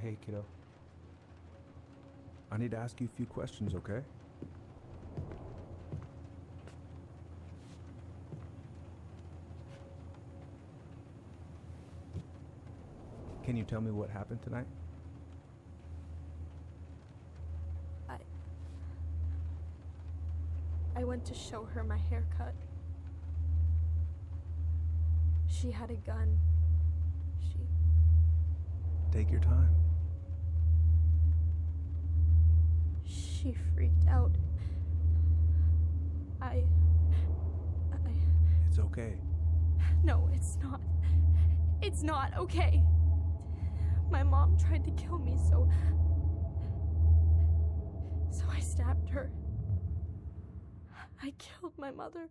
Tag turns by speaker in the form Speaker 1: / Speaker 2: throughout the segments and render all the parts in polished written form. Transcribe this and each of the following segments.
Speaker 1: Hey, kiddo. I need to ask you a few questions, okay? Can you tell me what happened tonight?
Speaker 2: I went to show her my haircut. She had a gun.
Speaker 1: Take your time.
Speaker 2: She freaked out.
Speaker 1: It's okay.
Speaker 2: No, it's not. It's not okay. My mom tried to kill me, so I stabbed her. I killed my mother.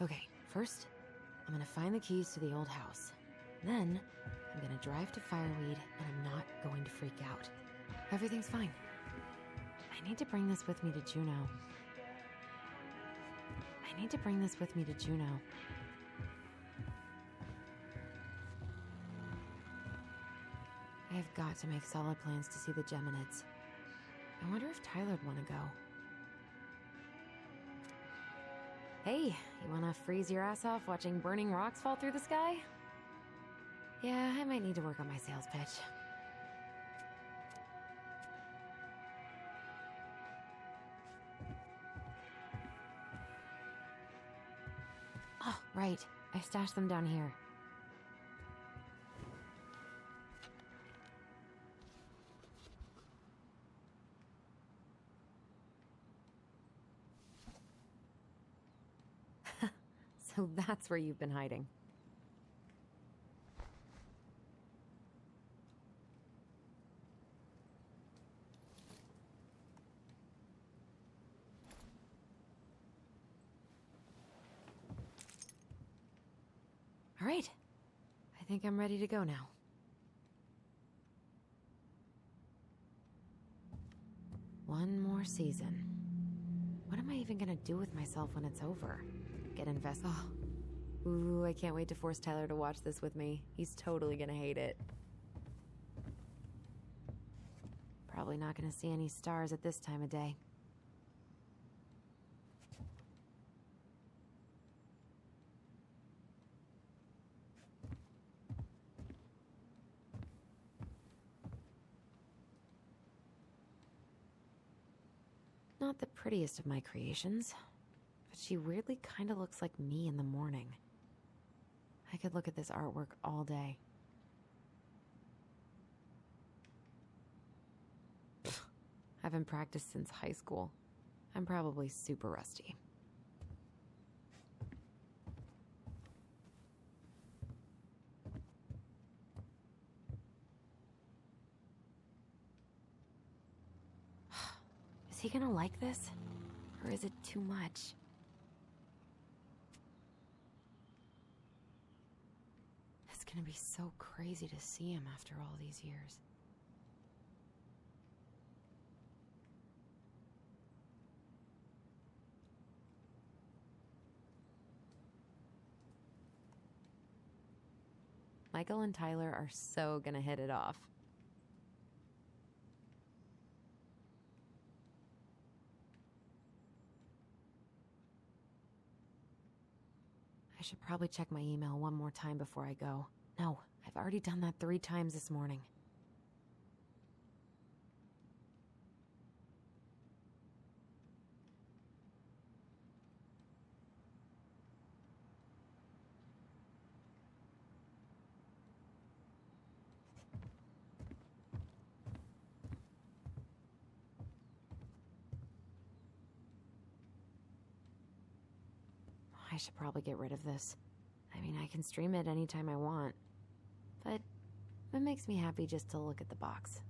Speaker 3: Okay, first, I'm gonna find the keys to the old house. Then, I'm gonna drive to Fireweed, and I'm not going to freak out. Everything's fine. I need to bring this with me to Juno. I've got to make solid plans to see the Geminids. I wonder if Tyler'd want to go. Hey, you wanna freeze your ass off watching burning rocks fall through the sky? Yeah, I might need to work on my sales pitch. Oh, right. I stashed them down here. So that's where you've been hiding. All right. I think I'm ready to go now. One more season. What am I even gonna do with myself when it's over? Get invested? Oh. Ooh, I can't wait to force Tyler to watch this with me. He's totally gonna hate it. Probably not gonna see any stars at this time of day. Not the prettiest of my creations, but she weirdly kind of looks like me in the morning. I could look at this artwork all day. I haven't practiced since high school. I'm probably super rusty. Is he gonna like this? Or is it too much? It's gonna be so crazy to see him after all these years. Michael and Tyler are so gonna hit it off. I should probably check my email one more time before I go. No, I've already done that 3 times this morning. I should probably get rid of this. I mean, I can stream it anytime I want. But it makes me happy just to look at the box.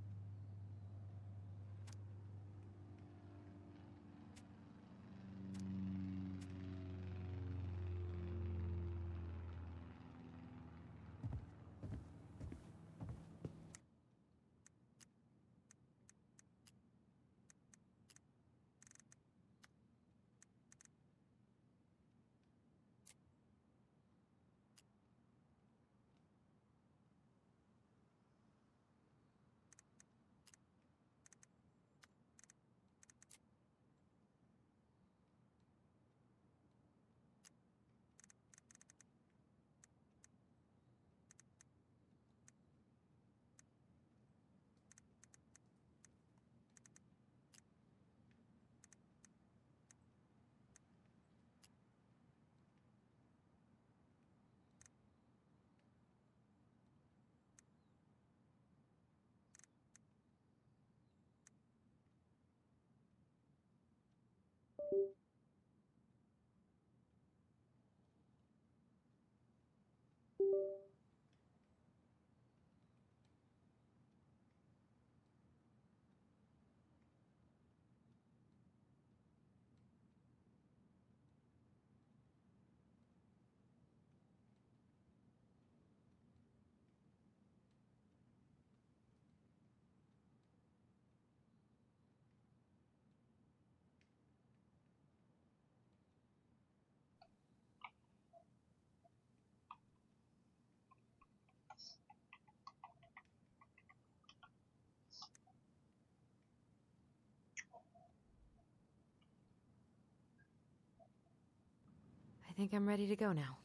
Speaker 3: I think I'm ready to go now.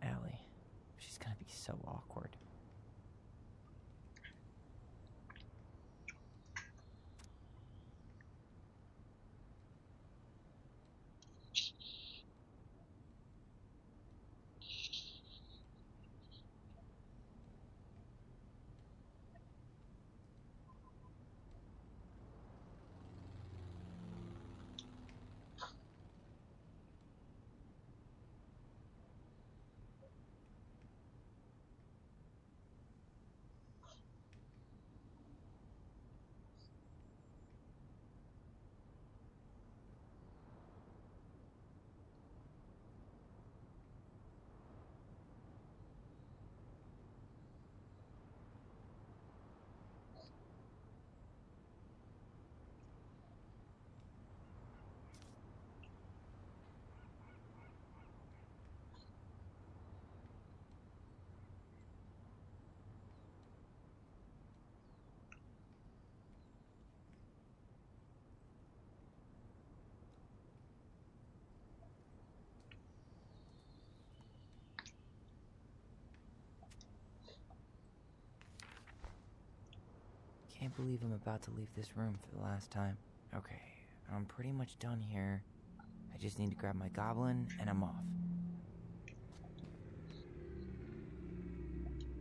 Speaker 4: Allie. She's gonna be so awkward. Can't believe I'm about to leave this room for the last time. Okay, I'm pretty much done here. I just need to grab my goblin and I'm off.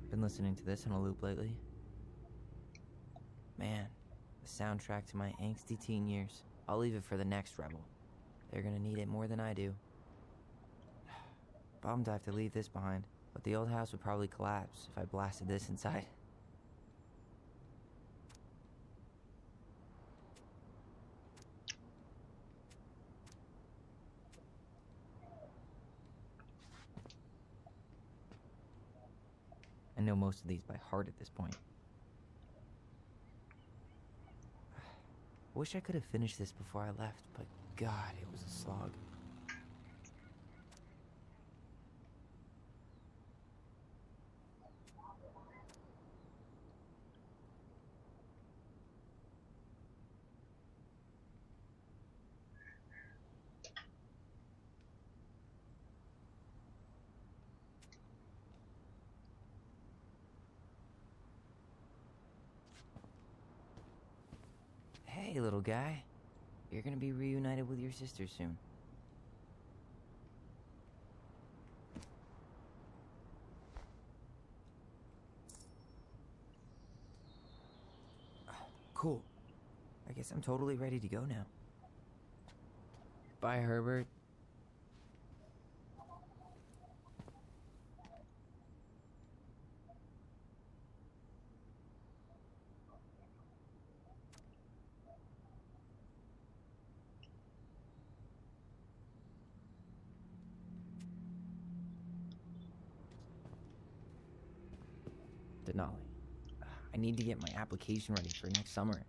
Speaker 4: Been listening to this on a loop lately. Man, the soundtrack to my angsty teen years. I'll leave it for the next rebel. They're gonna need it more than I do. Bummed I have to leave this behind, but the old house would probably collapse if I blasted this inside. I know most of these by heart at this point. Wish I could have finished this before I left, but God, it was a slog. Hey, little guy. You're gonna be reunited with your sister soon. Cool. I guess I'm totally ready to go now. Bye, Herbert. Denali. I need to get my application ready for next summer.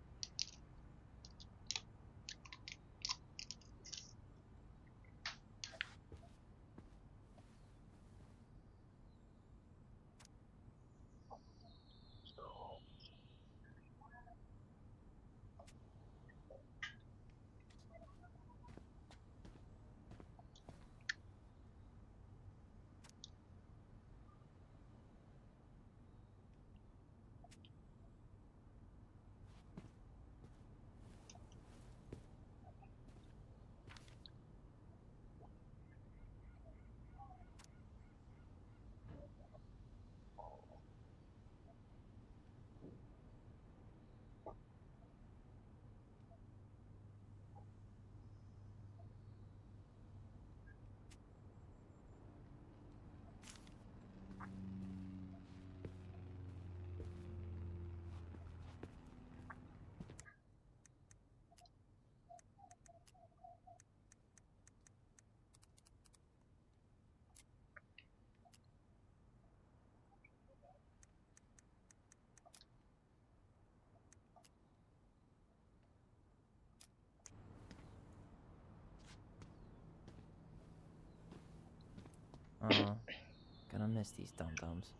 Speaker 4: Gonna miss these dum-dums.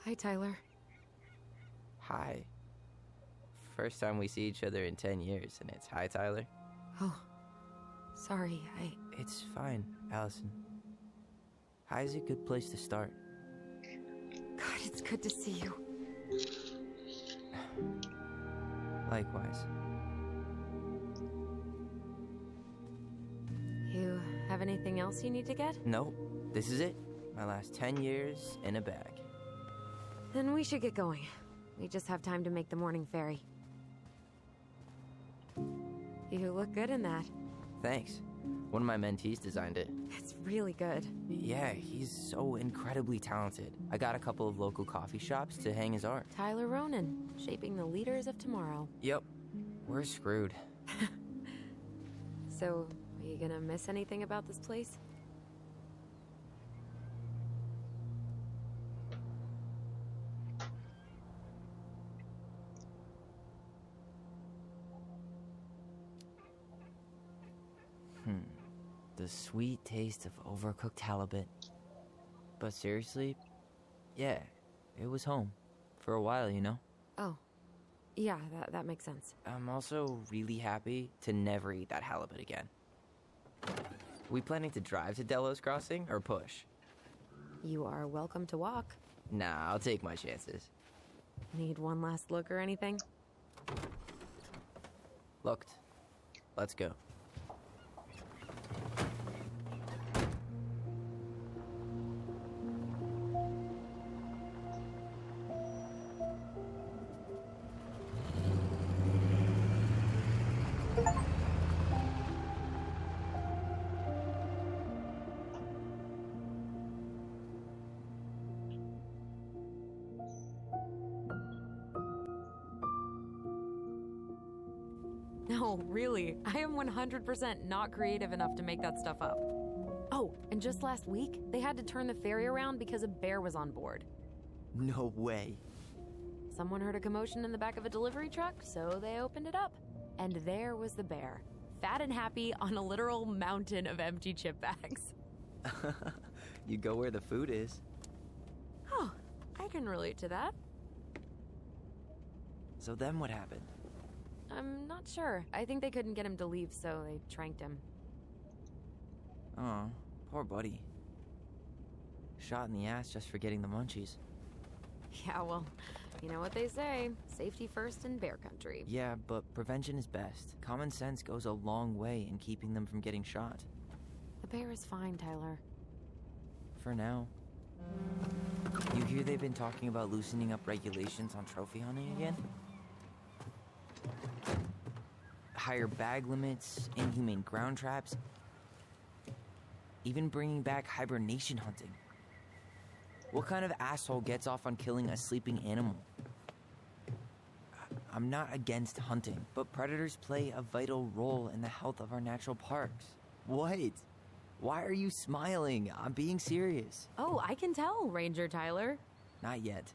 Speaker 3: Hi, Tyler.
Speaker 4: Hi. First time we see each other in 10 years, and it's hi, Tyler.
Speaker 3: Oh, sorry,
Speaker 4: It's fine, Allison. Hi's a good place to start.
Speaker 3: God, it's good to see you.
Speaker 4: Likewise.
Speaker 3: You have anything else you need to get?
Speaker 4: Nope, this is it. My last 10 years in a bag.
Speaker 3: Then we should get going. We just have time to make the morning ferry. You look good in that.
Speaker 4: Thanks. One of my mentees designed it.
Speaker 3: It's really good.
Speaker 4: Yeah, he's so incredibly talented. I got a couple of local coffee shops to hang his art.
Speaker 3: Tyler Ronan, shaping the leaders of tomorrow.
Speaker 4: Yep. We're screwed.
Speaker 3: So, are you gonna miss anything about this place?
Speaker 4: The sweet taste of overcooked halibut. But seriously, yeah, it was home. For a while, you know?
Speaker 3: Oh. Yeah, that makes sense.
Speaker 4: I'm also really happy to never eat that halibut again. We planning to drive to Delos Crossing or push?
Speaker 3: You are welcome to walk.
Speaker 4: Nah, I'll take my chances.
Speaker 3: Need one last look or anything?
Speaker 4: Looked. Let's go.
Speaker 3: No, really. I am 100% not creative enough to make that stuff up. Oh, and just last week, they had to turn the ferry around because a bear was on board.
Speaker 4: No way.
Speaker 3: Someone heard a commotion in the back of a delivery truck, so they opened it up. And there was the bear, fat and happy on a literal mountain of empty chip bags.
Speaker 4: You go where the food is.
Speaker 3: Oh, I can relate to that.
Speaker 4: So then what happened?
Speaker 3: I'm not sure. I think they couldn't get him to leave, so they tranked him.
Speaker 4: Oh, poor buddy. Shot in the ass just for getting the munchies.
Speaker 3: Yeah, well, you know what they say. Safety first in bear country.
Speaker 4: Yeah, but prevention is best. Common sense goes a long way in keeping them from getting shot.
Speaker 3: The bear is fine, Tyler.
Speaker 4: For now. You hear they've been talking about loosening up regulations on trophy hunting again? Higher bag limits, inhumane ground traps, even bringing back hibernation hunting. What kind of asshole gets off on killing a sleeping animal? I'm not against hunting, but predators play a vital role in the health of our natural parks. What? Why are you smiling? I'm being serious.
Speaker 3: Oh, I can tell, Ranger Tyler.
Speaker 4: Not yet,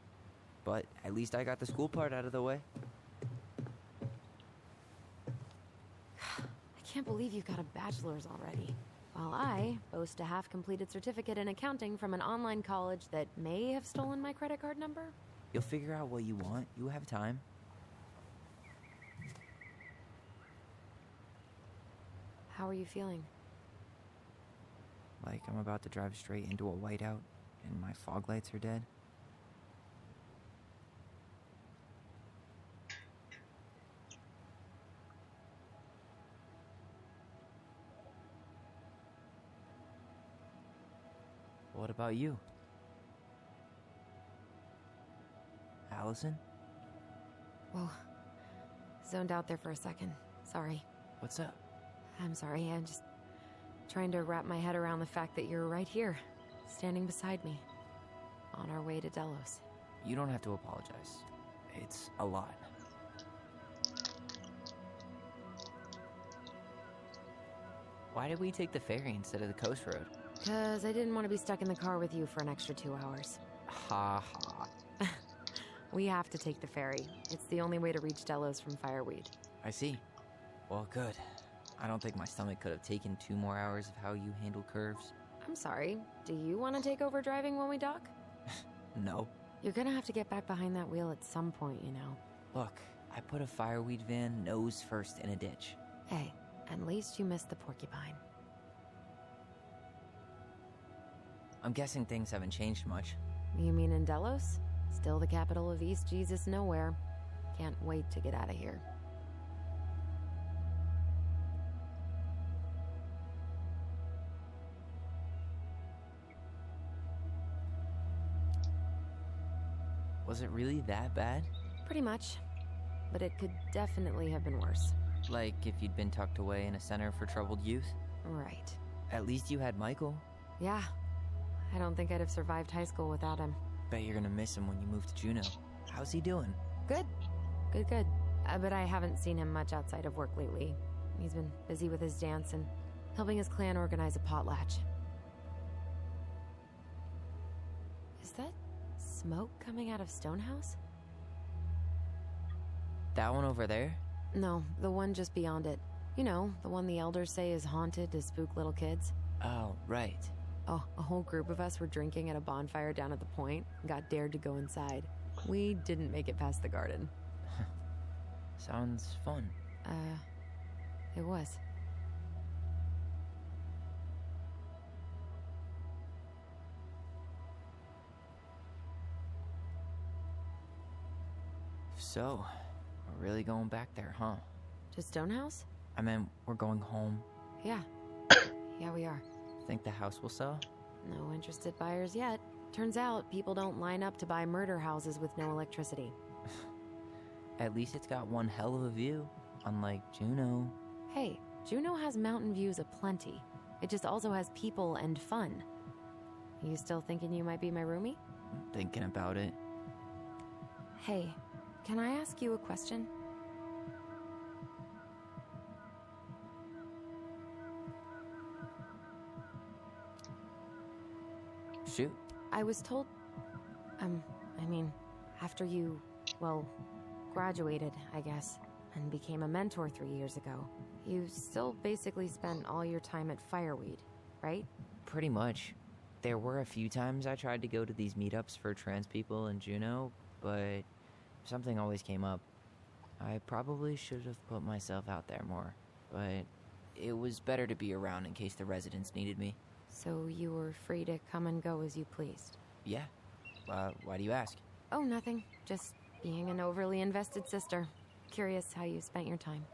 Speaker 4: but at least I got the school part out of the way.
Speaker 3: I can't believe you've got a bachelor's already. While I boast a half-completed certificate in accounting from an online college that may have stolen my credit card number.
Speaker 4: You'll figure out what you want. You have time.
Speaker 3: How are you feeling?
Speaker 4: Like I'm about to drive straight into a whiteout and my fog lights are dead. What about you? Allison?
Speaker 3: Whoa. Zoned out there for a second. Sorry.
Speaker 4: What's up?
Speaker 3: I'm sorry, I'm just trying to wrap my head around the fact that you're right here, standing beside me, on our way to Delos.
Speaker 4: You don't have to apologize. It's a lot. Why did we take the ferry instead of the coast road?
Speaker 3: 'Cause I didn't want to be stuck in the car with you for an extra 2 hours.
Speaker 4: Ha ha.
Speaker 3: We have to take the ferry. It's the only way to reach Delos from Fireweed.
Speaker 4: I see. Well, good. I don't think my stomach could have taken 2 more hours of how you handle curves.
Speaker 3: I'm sorry, do you want to take over driving when we dock?
Speaker 4: No.
Speaker 3: You're gonna have to get back behind that wheel at some point, you know.
Speaker 4: Look, I put a fireweed van nose first in a ditch.
Speaker 3: Hey, at least you missed the porcupine.
Speaker 4: I'm guessing things haven't changed much.
Speaker 3: You mean in Delos? Still the capital of East Jesus Nowhere. Can't wait to get out of here.
Speaker 4: Was it really that bad?
Speaker 3: Pretty much. But it could definitely have been worse.
Speaker 4: Like if you'd been tucked away in a center for troubled youth?
Speaker 3: Right.
Speaker 4: At least you had Michael.
Speaker 3: Yeah. I don't think I'd have survived high school without him.
Speaker 4: Bet you're gonna miss him when you move to Juneau. How's he doing?
Speaker 3: Good. Good. But I haven't seen him much outside of work lately. He's been busy with his dance and helping his clan organize a potlatch. Is that smoke coming out of Stonehouse?
Speaker 4: That one over there?
Speaker 3: No, the one just beyond it. You know, the one the elders say is haunted to spook little kids.
Speaker 4: Oh, right.
Speaker 3: Oh, a whole group of us were drinking at a bonfire down at the point and got dared to go inside. We didn't make it past the garden.
Speaker 4: Sounds fun.
Speaker 3: It was.
Speaker 4: So, we're really going back there, huh?
Speaker 3: To Stonehouse?
Speaker 4: I meant, we're going home.
Speaker 3: Yeah. Yeah, we are.
Speaker 4: Think the house will sell?
Speaker 3: No interested buyers yet. Turns out people don't line up to buy murder houses with no electricity.
Speaker 4: At least it's got one hell of a view, unlike Juneau.
Speaker 3: Hey, Juneau has mountain views aplenty. It just also has people and fun. You still thinking you might be my roomie?
Speaker 4: Thinking about it.
Speaker 3: Hey, can I ask you a question?
Speaker 4: Shoot.
Speaker 3: I was told... after you, graduated, I guess, and became a mentor 3 years ago, you still basically spent all your time at Fireweed, right?
Speaker 4: Pretty much. There were a few times I tried to go to these meetups for trans people in Juneau, but something always came up. I probably should have put myself out there more, but it was better to be around in case the residents needed me.
Speaker 3: So you were free to come and go as you pleased?
Speaker 4: Yeah. Why do you ask?
Speaker 3: Oh, nothing. Just being an overly invested sister. Curious how you spent your time.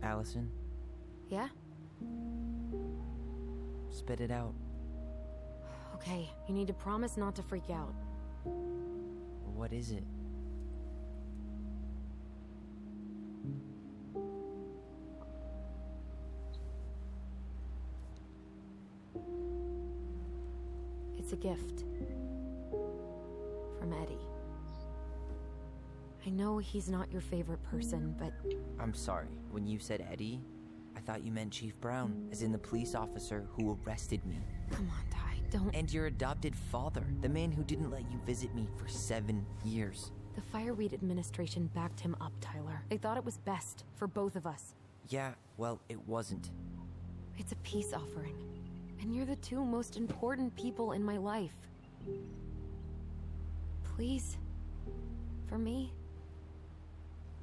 Speaker 4: Allison,
Speaker 3: Yeah?
Speaker 4: spit it out.
Speaker 3: Okay, you need to promise not to freak out.
Speaker 4: What is it?
Speaker 3: It's a gift. From Eddie. I know he's not your favorite person, but...
Speaker 4: I'm sorry. When you said Eddie, I thought you meant Chief Brown, as in the police officer who arrested me.
Speaker 3: Come on, Ty, don't...
Speaker 4: And your adopted father, the man who didn't let you visit me for 7 years.
Speaker 3: The Fireweed administration backed him up, Tyler. They thought it was best for both of us.
Speaker 4: Yeah, well, it wasn't.
Speaker 3: It's a peace offering. And you're the two most important people in my life. Please. For me.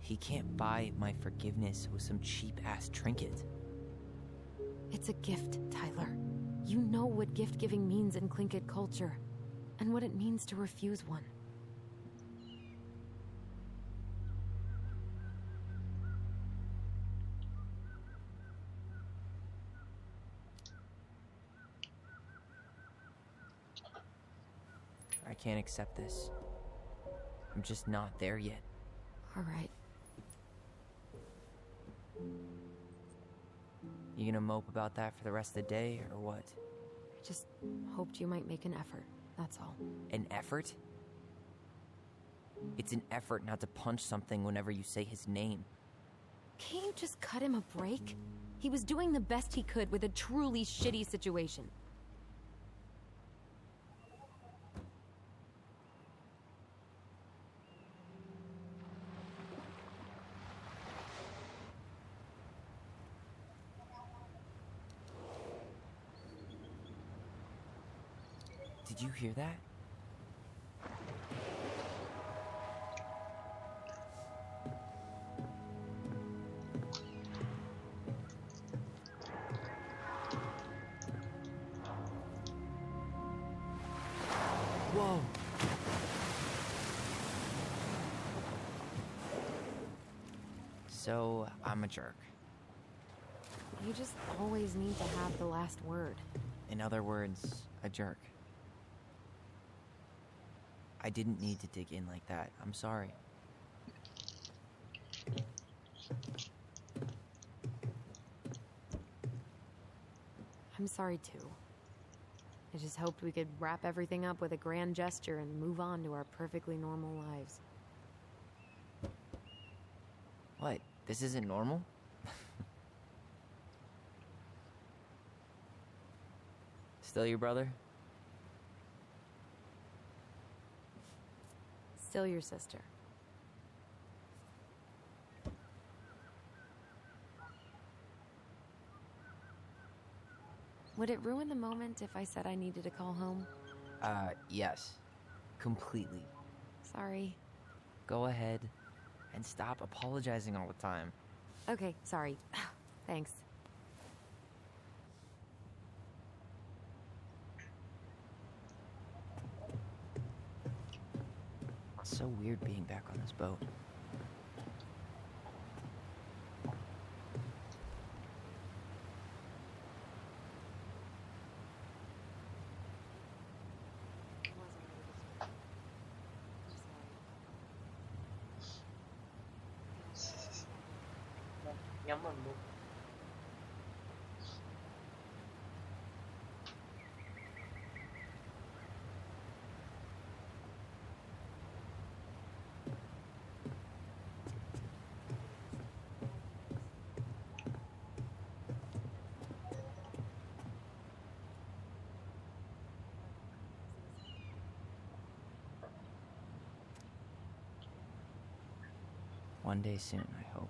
Speaker 4: He can't buy my forgiveness with some cheap-ass trinket.
Speaker 3: It's a gift, Tyler. You know what gift-giving means in Tlingit culture, and what it means to refuse one.
Speaker 4: I can't accept this. I'm just not there yet.
Speaker 3: All right.
Speaker 4: You gonna mope about that for the rest of the day, or what?
Speaker 3: I just hoped you might make an effort, that's all.
Speaker 4: An effort? It's an effort not to punch something whenever you say his name.
Speaker 3: Can't you just cut him a break? He was doing the best he could with a truly shitty situation.
Speaker 4: Did you hear that? Whoa! I'm a jerk.
Speaker 3: You just always need to have the last word.
Speaker 4: In other words, a jerk. I didn't need to dig in like that. I'm sorry.
Speaker 3: I'm sorry too. I just hoped we could wrap everything up with a grand gesture and move on to our perfectly normal lives.
Speaker 4: What? This isn't normal? Still your brother?
Speaker 3: Still your sister. Would it ruin the moment if I said I needed to call home?
Speaker 4: Yes. Completely.
Speaker 3: Sorry.
Speaker 4: Go ahead and stop apologizing all the time.
Speaker 3: Okay, sorry. Thanks.
Speaker 4: It's so weird being back on this boat.
Speaker 5: Nhắm mình luôn.
Speaker 4: One day soon, I hope.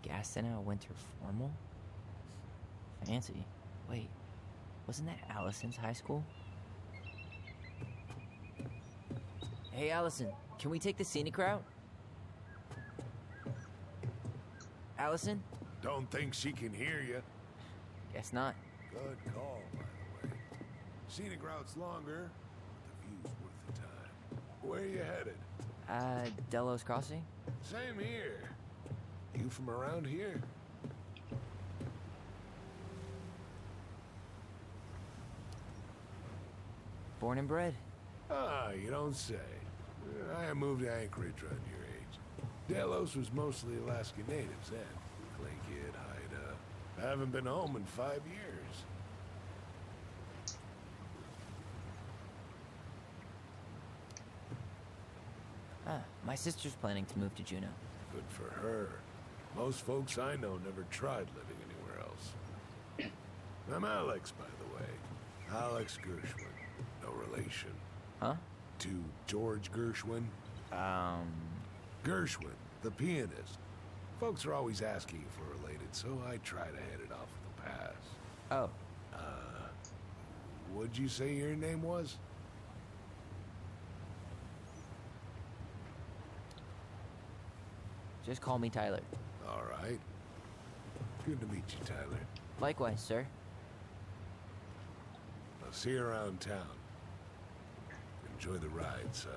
Speaker 4: Gaston winter formal? Fancy. Wait, wasn't that Allison's high school? Hey, Allison, can we take the scenic route? Allison?
Speaker 6: Don't think she can hear you.
Speaker 4: Guess not.
Speaker 6: Good call, by the way. Scenic route's longer, but the view's worth the time. Where you headed?
Speaker 4: Delos Crossing?
Speaker 6: Same here. You from around here?
Speaker 4: Born and bred.
Speaker 6: Ah, you don't say. I moved to Anchorage around your age. Delos was mostly Alaska natives then. Clay Kid, Haida. I haven't been home in 5 years.
Speaker 4: My sister's planning to move to Juneau.
Speaker 6: Good for her. Most folks I know never tried living anywhere else. I'm Alex, by the way. Alex Gershwin. No relation.
Speaker 4: Huh?
Speaker 6: To George Gershwin. Gershwin, the pianist. Folks are always asking if we're related, so I try to head it off with a pass.
Speaker 4: Oh,
Speaker 6: What'd you say your name was?
Speaker 4: just call me Tyler.
Speaker 6: All right. Good to meet you, Tyler.
Speaker 4: Likewise, sir.
Speaker 6: I'll see you around town. Enjoy the ride, son.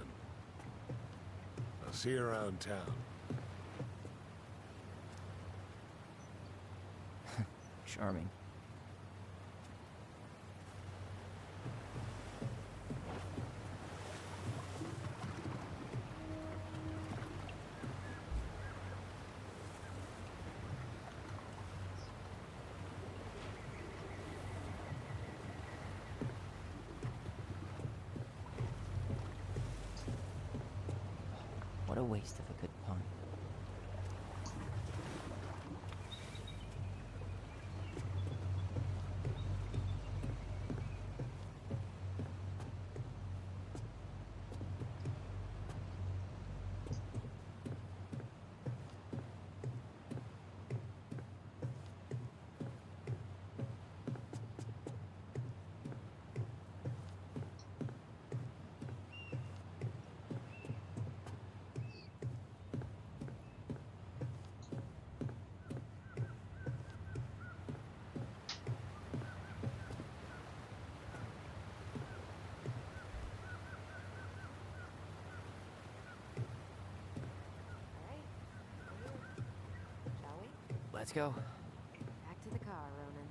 Speaker 6: I'll see you around town.
Speaker 4: Charming. What a waste of a good pun.
Speaker 3: Alright, we're here. Shall we?
Speaker 4: Let's go.
Speaker 3: Back to the car, Ronan.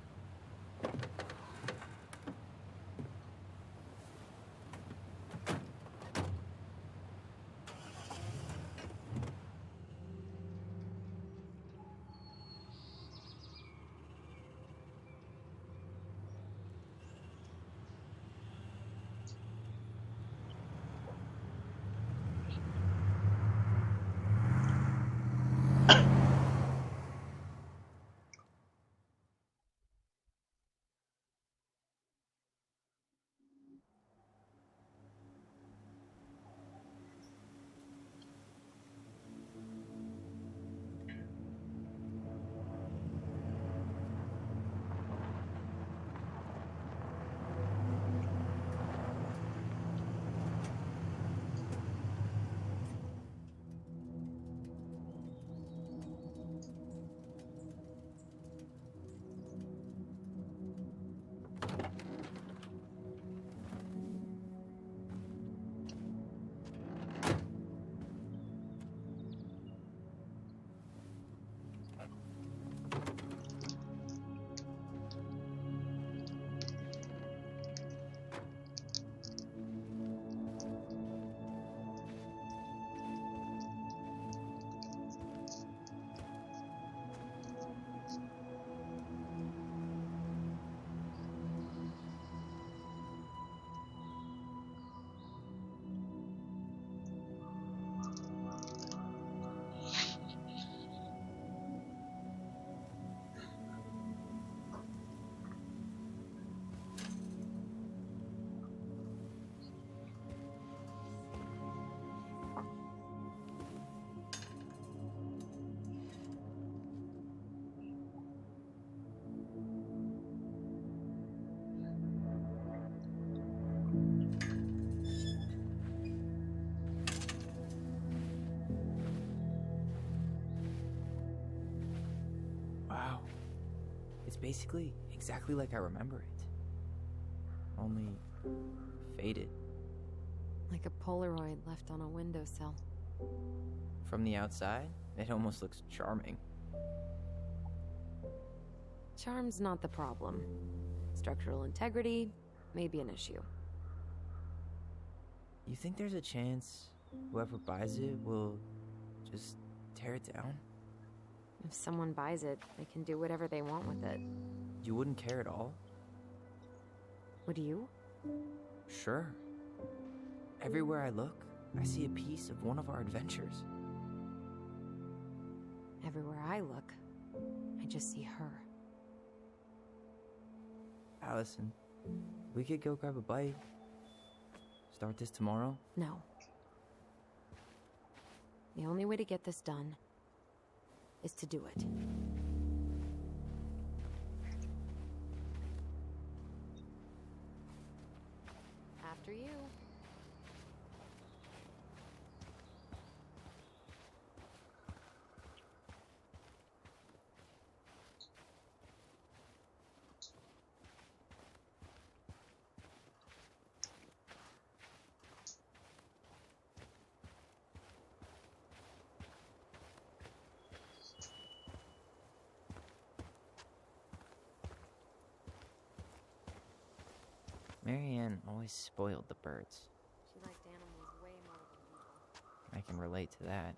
Speaker 4: Wow. It's basically exactly like I remember it. Only faded.
Speaker 3: Like a Polaroid left on a windowsill.
Speaker 4: From the outside, it almost looks charming.
Speaker 3: Charm's not the problem. Structural integrity may be an issue.
Speaker 4: You think there's a chance whoever buys it will just tear it down?
Speaker 3: If someone buys it, they can do whatever they want with it.
Speaker 4: You wouldn't care at all?
Speaker 3: Would you?
Speaker 4: Sure. Everywhere I look, I see a piece of one of our adventures.
Speaker 3: Everywhere I look, I just see her.
Speaker 4: Allison, we could go grab a bite. Start this tomorrow?
Speaker 3: No. The only way to get this done is to do it. After you.
Speaker 4: Marianne always spoiled the birds.
Speaker 3: She liked animals way more than people.
Speaker 4: I can relate to that.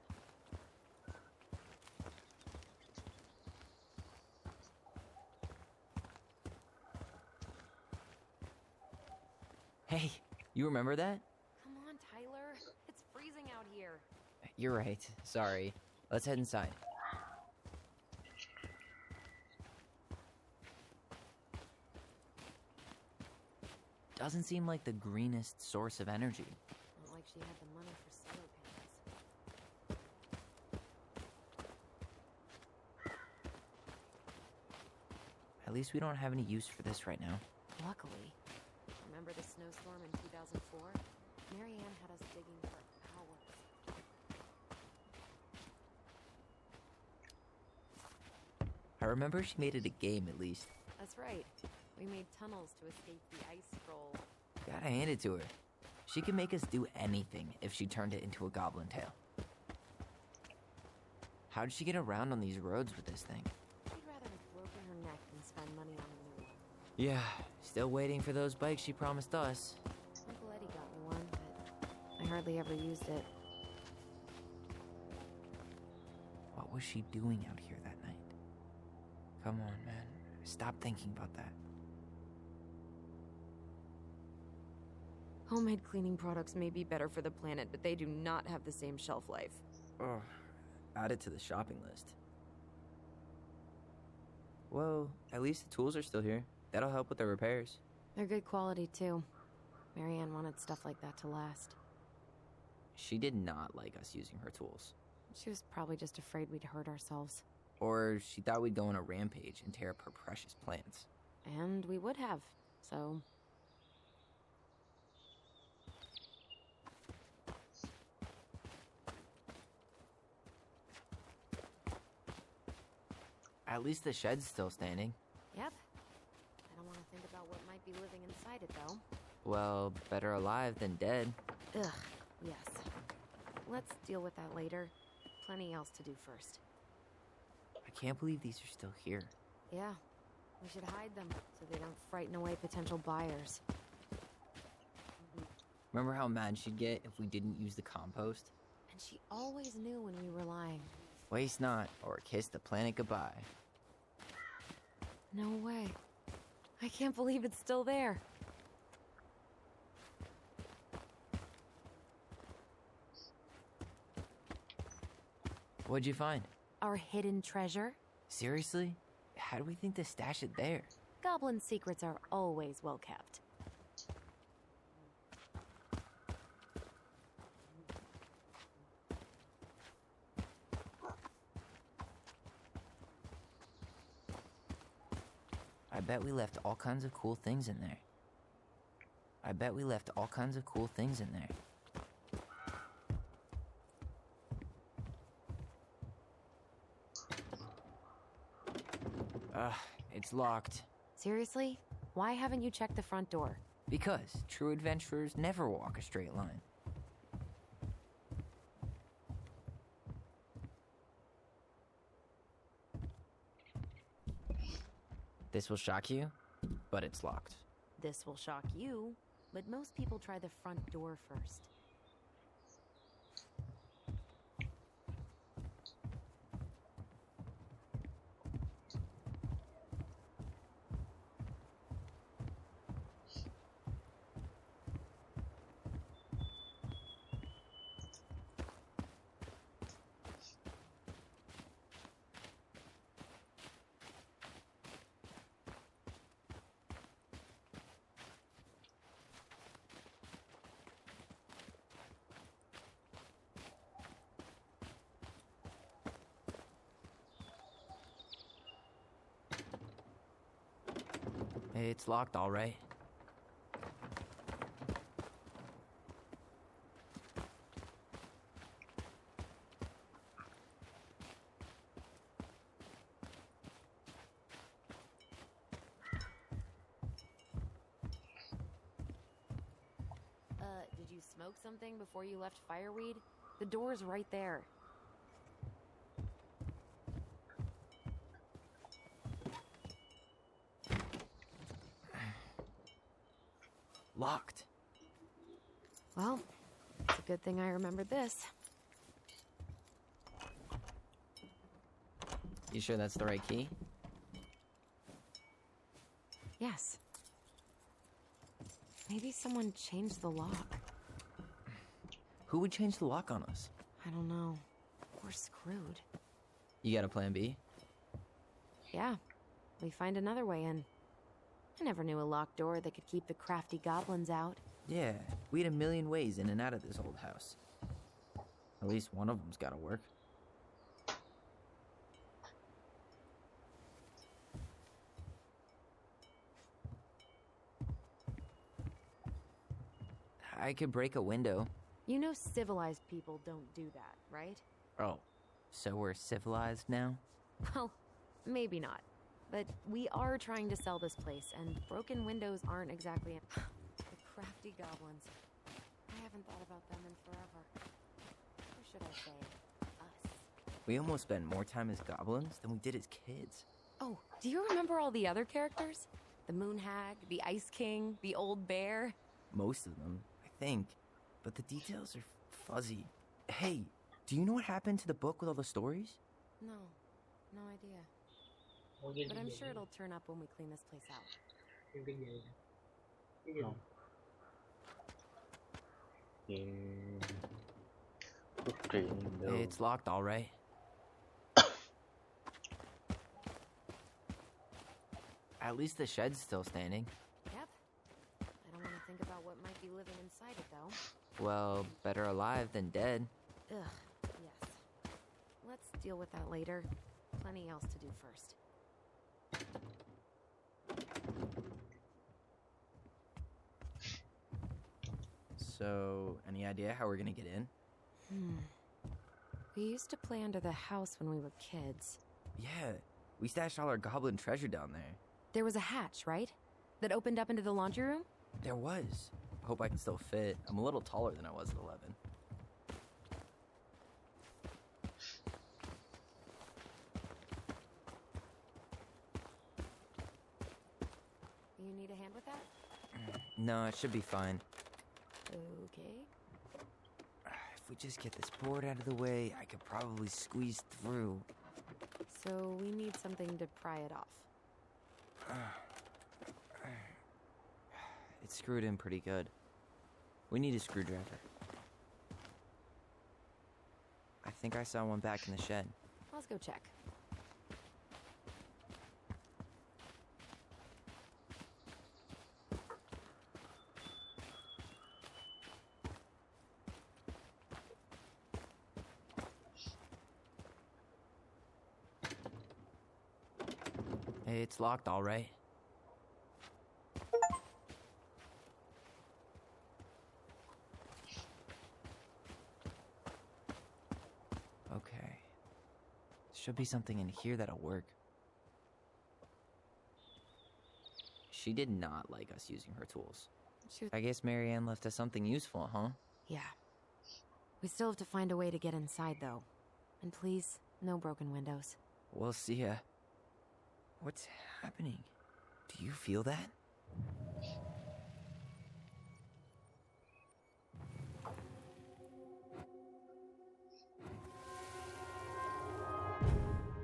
Speaker 4: Hey, you remember that?
Speaker 3: Come on, Tyler. It's freezing out here.
Speaker 4: You're right. Sorry. Let's head inside. Doesn't seem like the greenest source of energy.
Speaker 3: Not like she had the money for solar panels.
Speaker 4: At least we don't have any use for this right now.
Speaker 3: Luckily. Remember the snowstorm in 2004? Marianne had us digging for hours.
Speaker 4: I remember she made it a game at least.
Speaker 3: That's right. We made tunnels to escape the ice scroll.
Speaker 4: Gotta hand it to her. She could make us do anything if she turned it into a goblin tail. How did she get around on these roads with this thing?
Speaker 3: She'd rather have broken her neck than spend money on a new one.
Speaker 4: Yeah, still waiting for those bikes she promised us.
Speaker 3: Uncle Eddie got me one, but I hardly ever used it.
Speaker 4: What was she doing out here that night? Come on, man. Stop thinking about that.
Speaker 3: Homemade cleaning products may be better for the planet, but they do not have the same shelf life.
Speaker 4: Oh, add it to the shopping list. Well, at least the tools are still here. That'll help with the repairs.
Speaker 3: They're good quality, too. Marianne wanted stuff like that to last.
Speaker 4: She did not like us using her tools.
Speaker 3: She was probably just afraid we'd hurt ourselves.
Speaker 4: Or she thought we'd go on a rampage and tear up her precious plants.
Speaker 3: And we would have, so...
Speaker 4: At least the shed's still standing.
Speaker 3: Yep. I don't want to think about what might be living inside it, though.
Speaker 4: Well, better alive than dead.
Speaker 3: Ugh, yes. Let's deal with that later. Plenty else to do first.
Speaker 4: I can't believe these are still here.
Speaker 3: Yeah, we should hide them so they don't frighten away potential buyers.
Speaker 4: Remember how mad she'd get if we didn't use the compost?
Speaker 3: And she always knew when we were lying.
Speaker 4: Waste not, or kiss the planet goodbye.
Speaker 3: No way. I can't believe it's still there.
Speaker 4: What'd you find?
Speaker 3: Our hidden treasure?
Speaker 4: Seriously? How do we think to stash it there?
Speaker 3: Goblin secrets are always well kept.
Speaker 4: I bet we left all kinds of cool things in there. I bet we left all kinds of cool things in there. It's locked.
Speaker 3: Seriously? Why haven't you checked the front door?
Speaker 4: Because true adventurers never walk a straight line. This will shock you, but it's locked.
Speaker 3: This will shock you, but most people try the front door first.
Speaker 4: It's locked, all right.
Speaker 3: Did you smoke something before you left Fireweed? The door's right there.
Speaker 4: Locked.
Speaker 3: Well, it's a good thing I remembered this.
Speaker 4: You sure that's the right key?
Speaker 3: Yes. Maybe someone changed the lock.
Speaker 4: Who would change the lock on us?
Speaker 3: I don't know. We're screwed.
Speaker 4: You got a plan B?
Speaker 3: Yeah, we find another way in. I never knew a locked door that could keep the crafty goblins out.
Speaker 4: Yeah, we had a million ways in and out of this old house. At least one of them's gotta work. I could break a window.
Speaker 3: You know civilized people don't do that, right?
Speaker 4: Oh, so we're civilized now?
Speaker 3: Well, maybe not. But we are trying to sell this place, and broken windows aren't exactly... The crafty goblins. I haven't thought about them in forever. Or should I say, us?
Speaker 4: We almost spent more time as goblins than we did as kids.
Speaker 3: Oh, do you remember all the other characters? The Moon Hag, the Ice King, the Old Bear?
Speaker 4: Most of them, I think. But the details are fuzzy. Hey, do you know what happened to the book with all the stories?
Speaker 3: No, no idea.
Speaker 5: Oh, yeah,
Speaker 3: But I'm
Speaker 5: yeah,
Speaker 3: sure
Speaker 5: yeah.
Speaker 3: it'll turn up when we clean this place out.
Speaker 5: Cái gì? Cái gì?
Speaker 7: Không. Thì phát triển được.
Speaker 4: It's locked, all right. At least the shed's still standing.
Speaker 3: Yep. I don't want to think about what might be living inside it, though.
Speaker 4: Well, better alive than dead.
Speaker 3: Ugh, yes. Let's deal with that later. Plenty else to do first.
Speaker 4: So, any idea how we're gonna get in?
Speaker 3: We used to play under the house when we were kids.
Speaker 4: Yeah, we stashed all our goblin treasure down there.
Speaker 3: There was a hatch, right? That opened up into the laundry room?
Speaker 4: There was. I hope I can still fit. I'm a little taller than I was at 11.
Speaker 3: You need a hand with that?
Speaker 4: No, it should be fine.
Speaker 3: Okay.
Speaker 4: If we just get this board out of the way, I could probably squeeze through.
Speaker 3: So we need something to pry it off.
Speaker 4: It's screwed in pretty good. We need a screwdriver. I think I saw one back in the shed.
Speaker 3: Let's go check.
Speaker 4: It's locked, all right. Okay. Should be something in here that'll work. She did not like us using her tools. I guess Marianne left us something useful, huh?
Speaker 3: Yeah. We still have to find a way to get inside, though. And please, no broken windows.
Speaker 4: We'll see ya. What's happening? Do you feel that?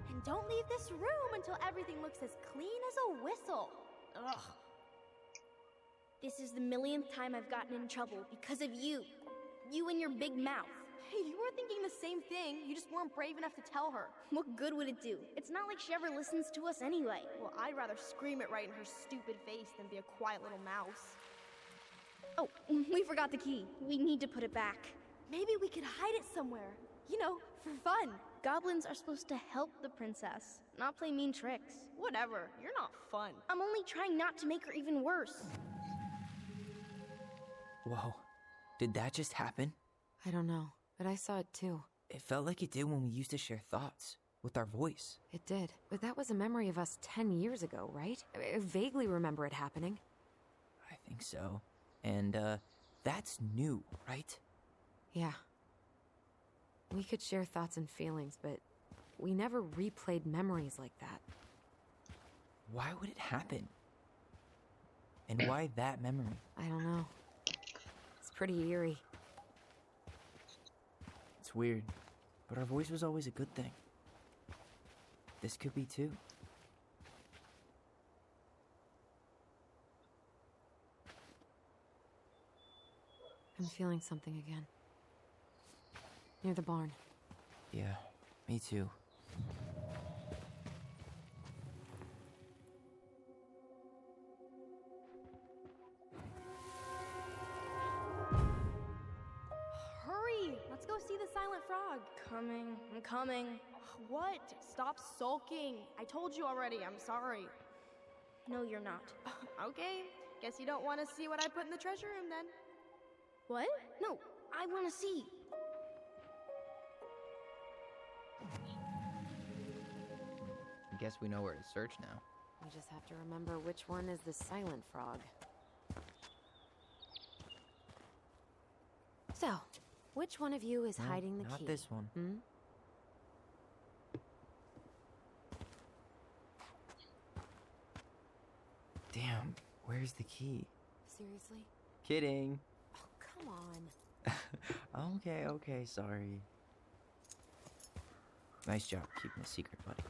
Speaker 2: And don't leave this room until everything looks as clean as a whistle. Ugh.
Speaker 8: This is the millionth time I've gotten in trouble because of you. You and your big mouth.
Speaker 2: Hey, you were thinking the same thing. You just weren't brave enough to tell her.
Speaker 8: What good would it do? It's not like she ever listens to us anyway.
Speaker 2: Well, I'd rather scream it right in her stupid face than be a quiet little mouse.
Speaker 8: Oh, we forgot the key. We need to put it back.
Speaker 2: Maybe we could hide it somewhere. You know, for fun.
Speaker 8: Goblins are supposed to help the princess, not play mean tricks.
Speaker 2: Whatever, you're not fun.
Speaker 8: I'm only trying not to make her even worse.
Speaker 4: Whoa. Did that just happen?
Speaker 3: I don't know, but I saw it too.
Speaker 4: It felt like it did when we used to share thoughts with our voice.
Speaker 3: It did. But that was a memory of us 10 years ago, right? I vaguely remember it happening.
Speaker 4: I think so. And, that's new, right?
Speaker 3: Yeah. We could share thoughts and feelings, but we never replayed memories like that.
Speaker 4: Why would it happen? And why that memory?
Speaker 3: I don't know. It's pretty eerie.
Speaker 4: It's weird, but our voice was always a good thing. This could be too.
Speaker 3: I'm feeling something again. near the barn.
Speaker 4: Yeah, me too.
Speaker 2: Hurry! Let's go see the silent frog.
Speaker 7: Coming. I'm coming.
Speaker 2: What? Stop sulking. I told you already. I'm sorry.
Speaker 8: No, you're not.
Speaker 2: Okay. Guess you don't want to see what I put in the treasure room then.
Speaker 8: What? No, I want to see.
Speaker 4: I guess we know where to search now.
Speaker 3: We just have to remember which one is the silent frog. So, which one of you is
Speaker 4: No,
Speaker 3: hiding the
Speaker 4: not
Speaker 3: key?
Speaker 4: this one.
Speaker 3: Hmm?
Speaker 4: Damn, where's the key?
Speaker 3: Seriously?
Speaker 4: Kidding.
Speaker 3: Oh, come on.
Speaker 4: Okay, sorry. Nice job keeping a secret, buddy.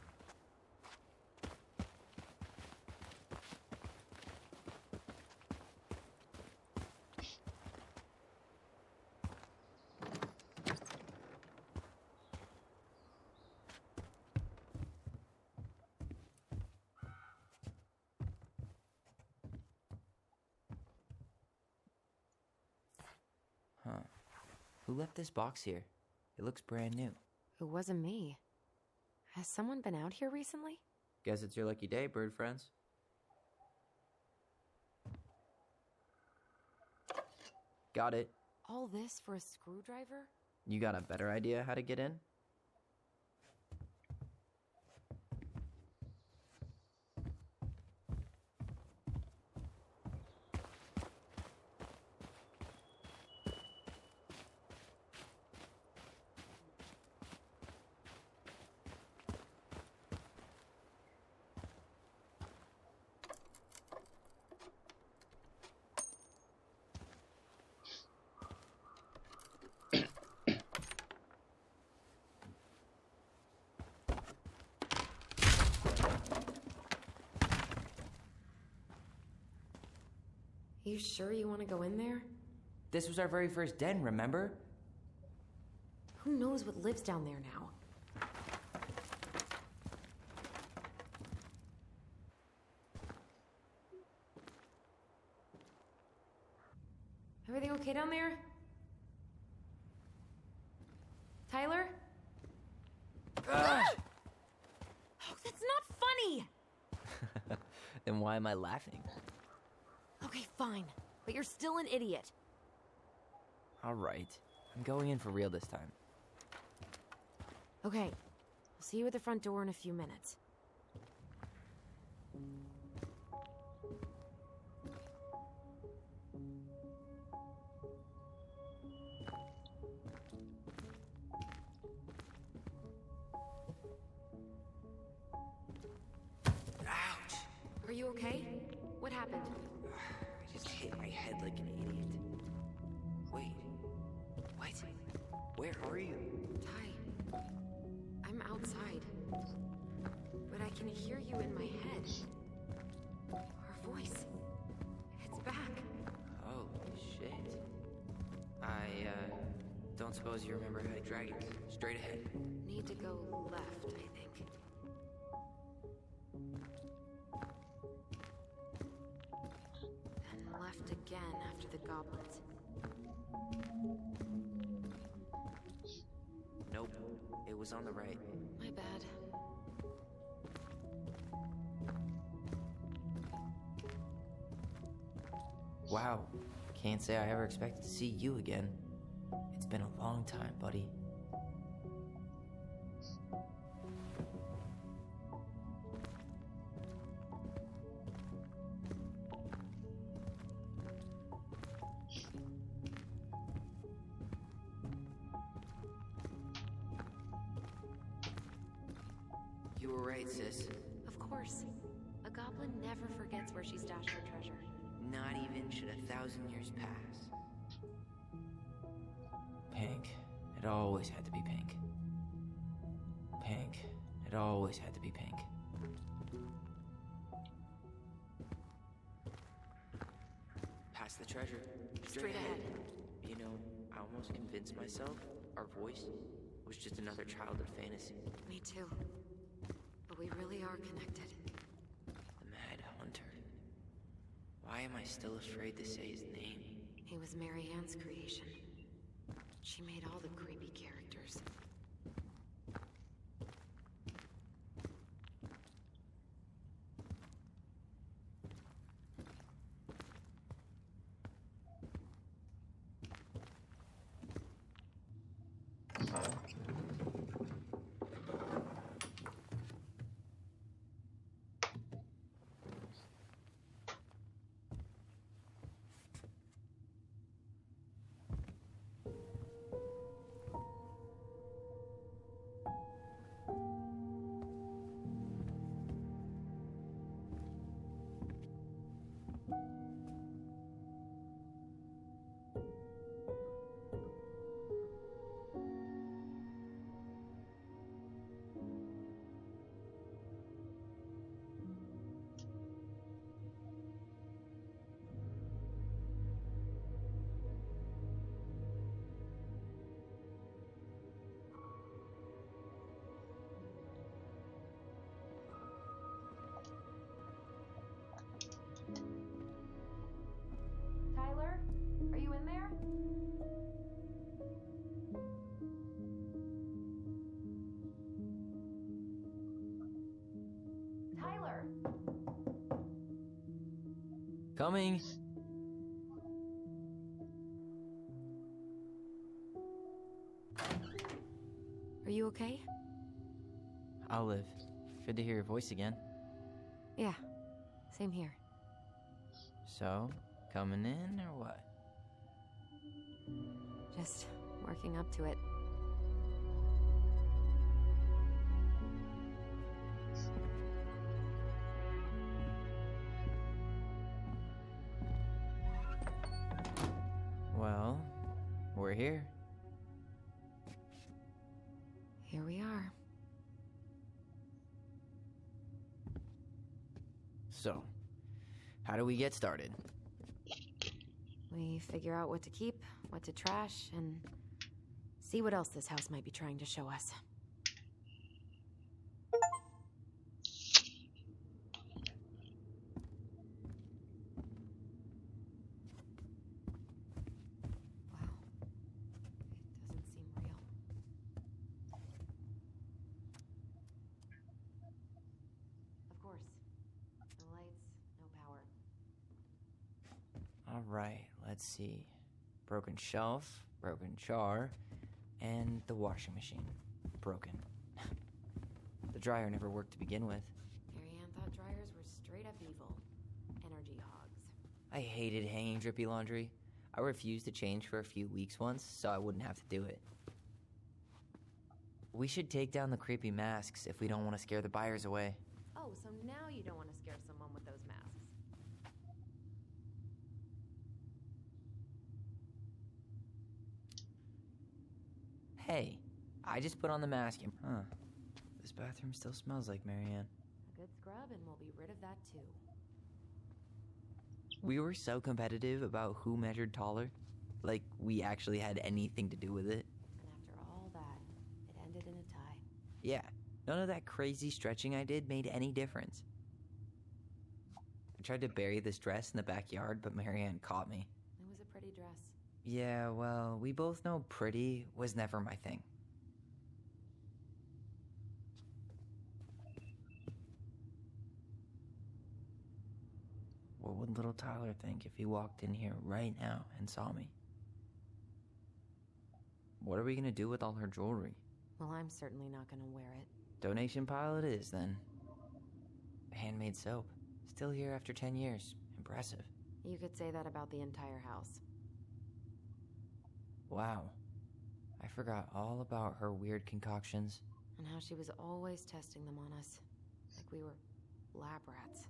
Speaker 4: Huh. Who left this box here? It looks brand new.
Speaker 3: It wasn't me. Has someone been out here recently?
Speaker 4: Guess it's your lucky day, bird friends. Got it.
Speaker 3: All this for a screwdriver?
Speaker 4: You got a better idea how to get in?
Speaker 3: You sure you want to go in there?
Speaker 4: This was our very first den, remember?
Speaker 3: Who knows what lives down there now? Everything okay down there? Tyler? Oh, that's not funny!
Speaker 4: Then why am I laughing?
Speaker 3: Okay, fine. But you're still an idiot.
Speaker 4: Alright. I'm going in for real this time.
Speaker 3: Okay. I'll see you at the front door in a few minutes.
Speaker 4: Ouch!
Speaker 3: Are you okay? What happened?
Speaker 4: I just hit my head like an idiot. Wait. What? Where are you?
Speaker 3: Ty, I'm outside. But I can hear you in my head. Our voice. It's back.
Speaker 4: Holy shit. I, don't suppose you remember how to dragons. Straight ahead.
Speaker 3: Need to go left, I think. Then left again after the goblins.
Speaker 4: Nope. It was on the right.
Speaker 3: My bad.
Speaker 4: Wow. Can't say I ever expected to see you again. It's been a long time, buddy. You were right, sis.
Speaker 3: Of course. A goblin never forgets where she stashed her treasure.
Speaker 4: Not even should 1,000 years pass. Pink. It always had to be pink. Pink. It always had to be pink. Past the treasure.
Speaker 3: Straight ahead.
Speaker 4: You know, I almost convinced myself our voice was just another childhood fantasy.
Speaker 3: Me too. But we really are connected.
Speaker 4: The Mad Hunter. Why am I still afraid to say his name?
Speaker 3: He was Mary Ann's creation. She made all the creepy characters.
Speaker 2: Tyler, are you in there? Tyler!
Speaker 4: Coming!
Speaker 3: Are you okay?
Speaker 4: Olive, good to hear your voice again.
Speaker 3: Yeah, same here.
Speaker 4: So, coming in or what?
Speaker 3: Just working up to it.
Speaker 4: Well, we're here.
Speaker 3: Here we are.
Speaker 4: So, how do we get started?
Speaker 3: We figure out what to keep, what to trash, and see what else this house might be trying to show us. Wow. It doesn't seem real. Of course. No lights, no power.
Speaker 4: All right, let's see. Broken shelf, broken jar, and the washing machine. Broken. The dryer never worked to begin with.
Speaker 3: Mary Ann thought dryers were straight up evil. Energy hogs.
Speaker 4: I hated hanging drippy laundry. I refused to change for a few weeks once, so I wouldn't have to do it. We should take down the creepy masks if we don't want to scare the buyers away.
Speaker 3: Oh, so now you don't want to scare someone with those masks.
Speaker 4: Hey, I just put on the mask and... Huh. This bathroom still smells like Mary Ann.
Speaker 3: A good scrub and we'll be rid of that too.
Speaker 4: We were so competitive about who measured taller. Like, we actually had anything to do with it.
Speaker 3: And after all that, it ended in a tie.
Speaker 4: Yeah, none of that crazy stretching I did made any difference. I tried to bury this dress in the backyard, but Mary Ann caught me.
Speaker 3: It was a pretty dress.
Speaker 4: Yeah, well, we both know pretty was never my thing. What would little Tyler think if he walked in here right now and saw me? What are we gonna do with all her jewelry?
Speaker 3: Well, I'm certainly not gonna wear it.
Speaker 4: Donation pile it is, then. Handmade soap. Still here after 10 years. Impressive.
Speaker 3: You could say that about the entire house.
Speaker 4: Wow. I forgot all about her weird concoctions.
Speaker 3: And how she was always testing them on us. Like we were lab rats.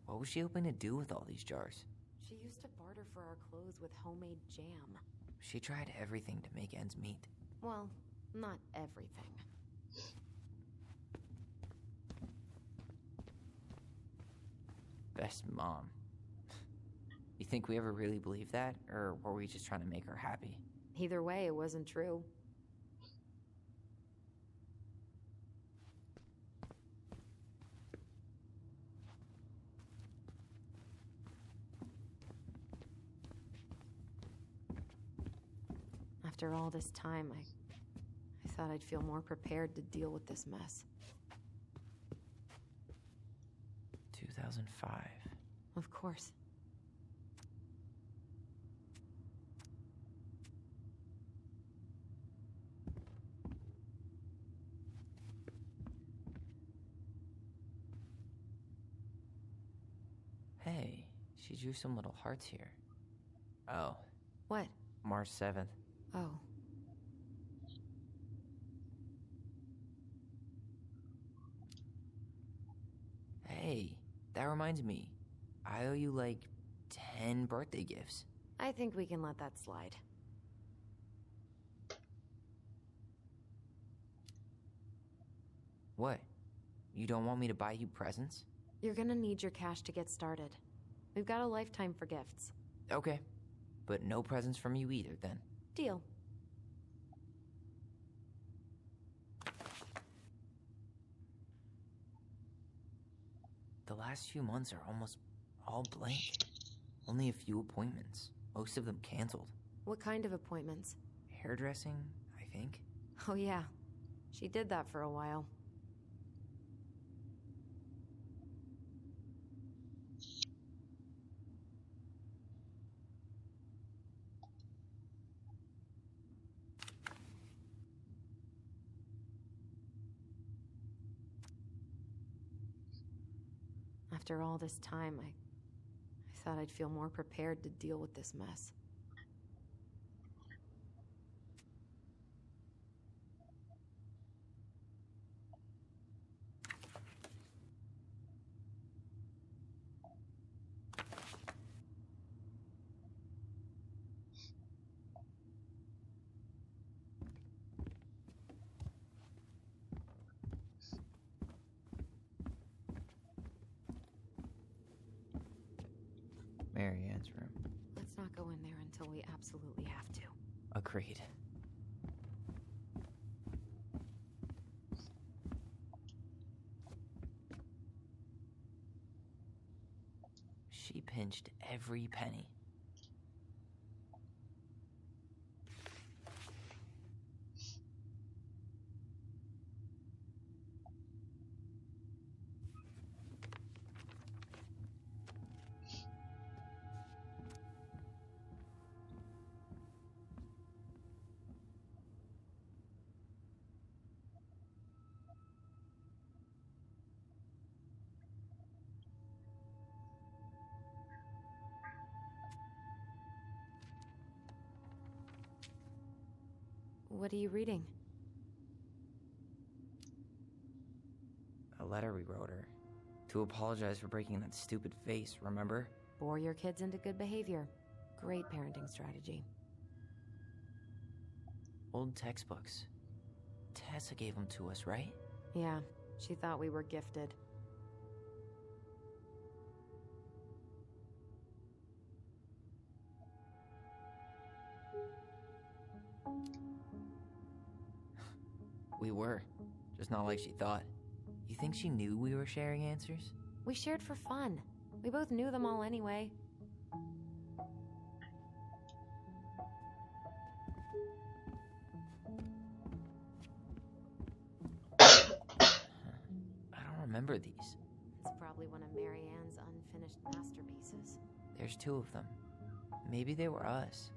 Speaker 4: What was she hoping to do with all these jars?
Speaker 3: She used to barter for our clothes with homemade jam.
Speaker 4: She tried everything to make ends meet.
Speaker 3: Well, Not everything.
Speaker 4: Best mom. You think we ever really believed that? Or were we just trying to make her happy?
Speaker 3: Either way, it wasn't true. After all this time, I thought I'd feel more prepared to deal with this mess.
Speaker 4: 2005.
Speaker 3: Of course.
Speaker 4: Hey, she drew some little hearts here. Oh,
Speaker 3: What?
Speaker 4: March 7th.
Speaker 3: Oh.
Speaker 4: Hey, that reminds me. I owe you like 10 birthday gifts.
Speaker 3: I think we can let that slide.
Speaker 4: What? You don't want me to buy you presents?
Speaker 3: You're gonna need your cash to get started. We've got a lifetime for gifts.
Speaker 4: Okay. But no presents from you either, then.
Speaker 3: Deal.
Speaker 4: The last few months are almost all blank. Only a few appointments. Most of them canceled.
Speaker 3: What kind of appointments?
Speaker 4: Hairdressing, I think.
Speaker 3: Oh yeah. She did that for a while. After all this time, I thought I'd feel more prepared to deal with this mess.
Speaker 4: Mary Ann's room.
Speaker 3: Let's not go in there until we absolutely have to.
Speaker 4: Agreed. She pinched every penny.
Speaker 3: What are you reading?
Speaker 4: A letter we wrote her. To apologize for breaking that stupid vase, remember?
Speaker 3: Bore your kids into good behavior. Great parenting strategy.
Speaker 4: Old textbooks. Tessa gave them to us, right?
Speaker 3: Yeah, she thought we were gifted.
Speaker 4: We were. Just not like she thought. You think she knew we were sharing answers?
Speaker 3: We shared for fun. We both knew them all anyway.
Speaker 4: I don't remember these.
Speaker 3: It's probably one of Mary Ann's unfinished masterpieces.
Speaker 4: There's 2 of them. Maybe they were us.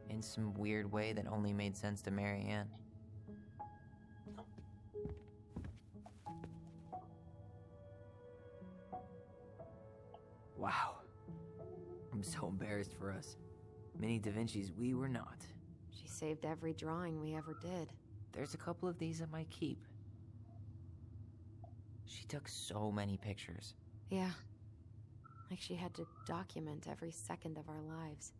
Speaker 4: In some weird way that only made sense to Mary Ann. Wow. I'm so embarrassed for us. Mini Da Vinci's we were not.
Speaker 3: She saved every drawing we ever did.
Speaker 4: There's a couple of these I might keep. She took so many pictures.
Speaker 3: Yeah. Like she had to document every second of our lives.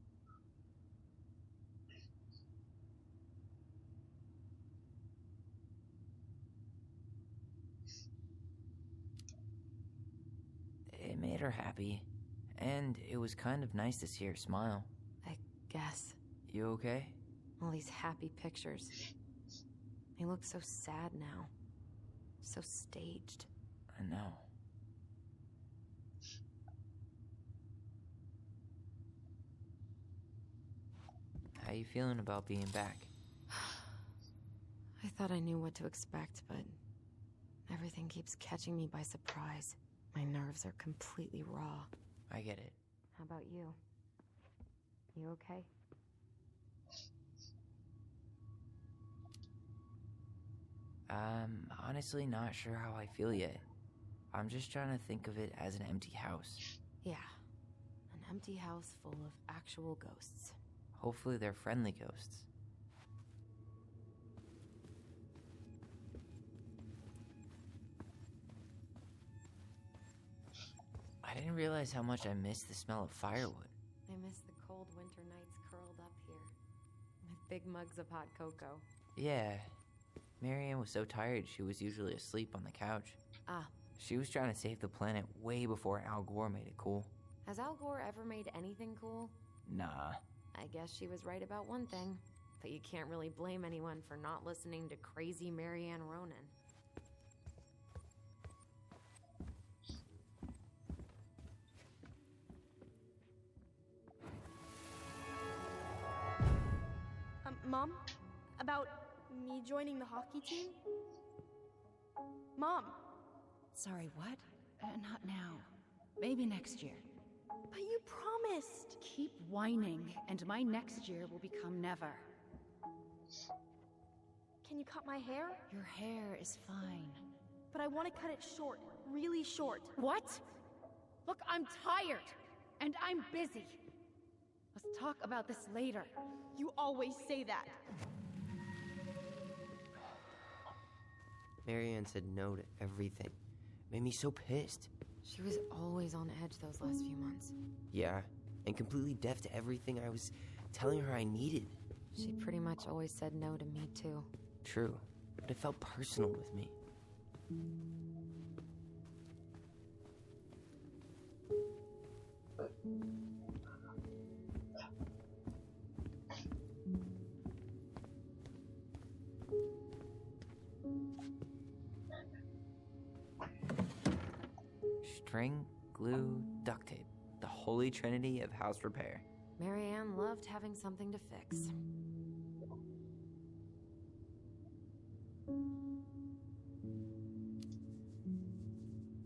Speaker 4: made her happy. And it was kind of nice to see her smile.
Speaker 3: I guess.
Speaker 4: You okay?
Speaker 3: All these happy pictures. They look so sad now. So staged.
Speaker 4: I know. How you feeling about being back?
Speaker 3: I thought I knew what to expect, but everything keeps catching me by surprise. My nerves are completely raw.
Speaker 4: I get it.
Speaker 3: How about you? You okay?
Speaker 4: I'm honestly not sure how I feel yet. I'm just trying to think of it as an empty house.
Speaker 3: Yeah. An empty house full of actual ghosts.
Speaker 4: Hopefully they're friendly ghosts. I didn't realize how much I missed the smell of firewood.
Speaker 3: I miss the cold winter nights curled up here. With big mugs of hot cocoa.
Speaker 4: Yeah. Marianne was so tired she was usually asleep on the couch.
Speaker 3: Ah,
Speaker 4: She was trying to save the planet way before Al Gore made it cool.
Speaker 3: has Al Gore ever made anything cool?
Speaker 4: Nah.
Speaker 3: I guess she was right about one thing. But you can't really blame anyone for not listening to crazy Marianne Ronan.
Speaker 2: Mom? About me joining the hockey team? Mom,
Speaker 7: Sorry, what? Not now. Maybe next year.
Speaker 2: but you promised.
Speaker 7: Keep whining, and my next year will become never.
Speaker 2: Can you cut my hair?
Speaker 7: Your hair is fine.
Speaker 2: But I want to cut it short, really short.
Speaker 7: What? Look, I'm tired, and I'm busy. Let's talk about this later.
Speaker 2: You always say that.
Speaker 9: Marianne said no to everything. Made me so pissed.
Speaker 3: She was always on edge those last few months.
Speaker 9: Yeah, and completely deaf to everything I was telling her I needed.
Speaker 3: She pretty much always said no to me, too.
Speaker 9: True, but it felt personal with me.
Speaker 4: String, glue, duct tape. The holy trinity of house repair.
Speaker 3: Marianne loved having something to fix.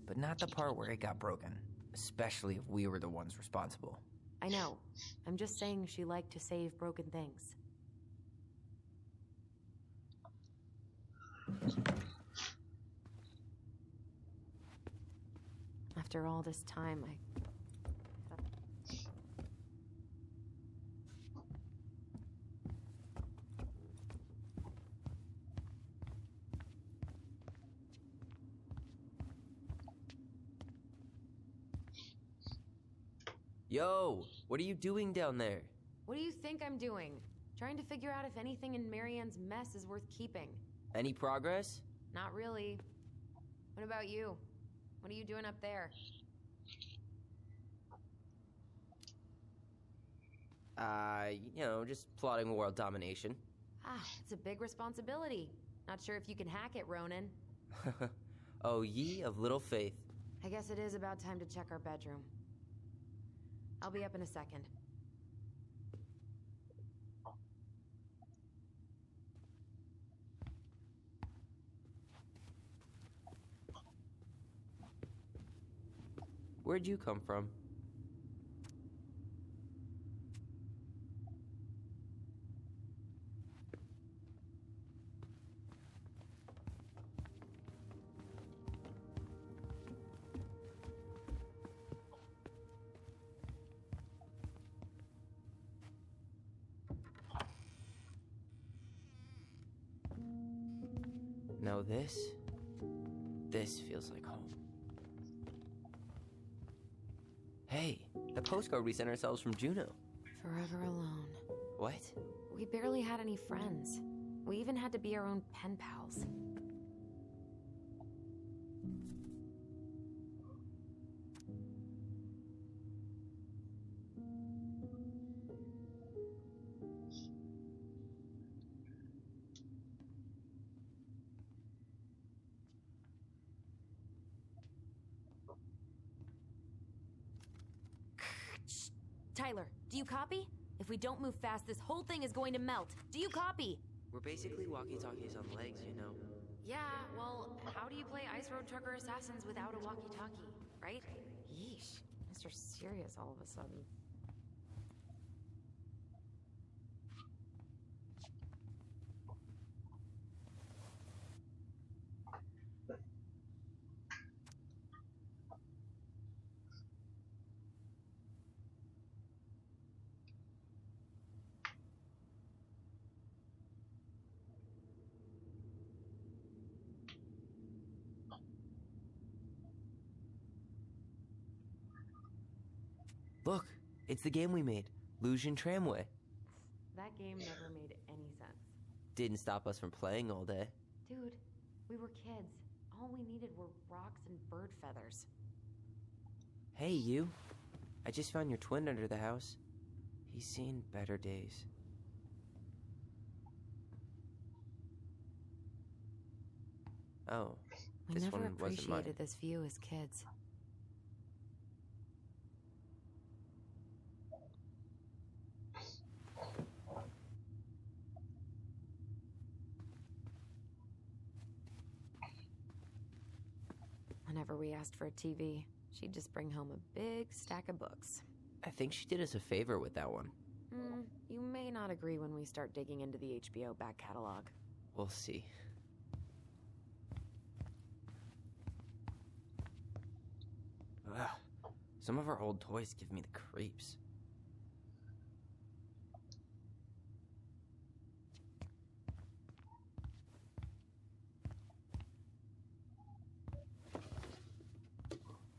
Speaker 4: But not the part where it got broken. Especially if we were the ones responsible.
Speaker 3: I know. I'm just saying she liked to save broken things. After all this time,
Speaker 9: Yo, what are you doing down there?
Speaker 3: What do you think I'm doing? Trying to figure out if anything in Marianne's mess is worth keeping.
Speaker 9: Any progress?
Speaker 3: Not really. What about you? What are you doing up there?
Speaker 9: Just plotting world domination.
Speaker 3: Ah, it's a big responsibility. Not sure if you can hack it, Ronan.
Speaker 9: Oh, ye of little faith.
Speaker 3: I guess it is about time to check our bedroom. I'll be up in a second.
Speaker 9: Where'd you come from? Now this feels like home. Hey, the postcard we sent ourselves from Juno.
Speaker 3: Forever alone.
Speaker 9: What?
Speaker 3: We barely had any friends. We even had to be our own pen pals. Tyler, do you copy? If we don't move fast, this whole thing is going to melt. Do you copy?
Speaker 9: We're basically walkie-talkies on legs, you know.
Speaker 3: Yeah, well, how do you play Ice Road Trucker Assassins without a walkie-talkie, right? Yeesh. Mr. Serious all of a sudden.
Speaker 9: Look, it's the game we made, Lusion Tramway.
Speaker 3: That game never made any sense.
Speaker 9: Didn't stop us from playing all day.
Speaker 3: Dude, we were kids. All we needed were rocks and bird feathers.
Speaker 9: Hey, you. I just found your twin under the house. He's seen better days. Oh,
Speaker 3: We
Speaker 9: this
Speaker 3: never
Speaker 9: one wasn't mine.
Speaker 3: appreciated this view as kids. Whenever we asked for a TV, she'd just bring home a big stack of books.
Speaker 9: I think she did us a favor with that one.
Speaker 3: You may not agree when we start digging into the HBO back catalog.
Speaker 9: We'll see. Ugh. Some of our old toys give me the creeps.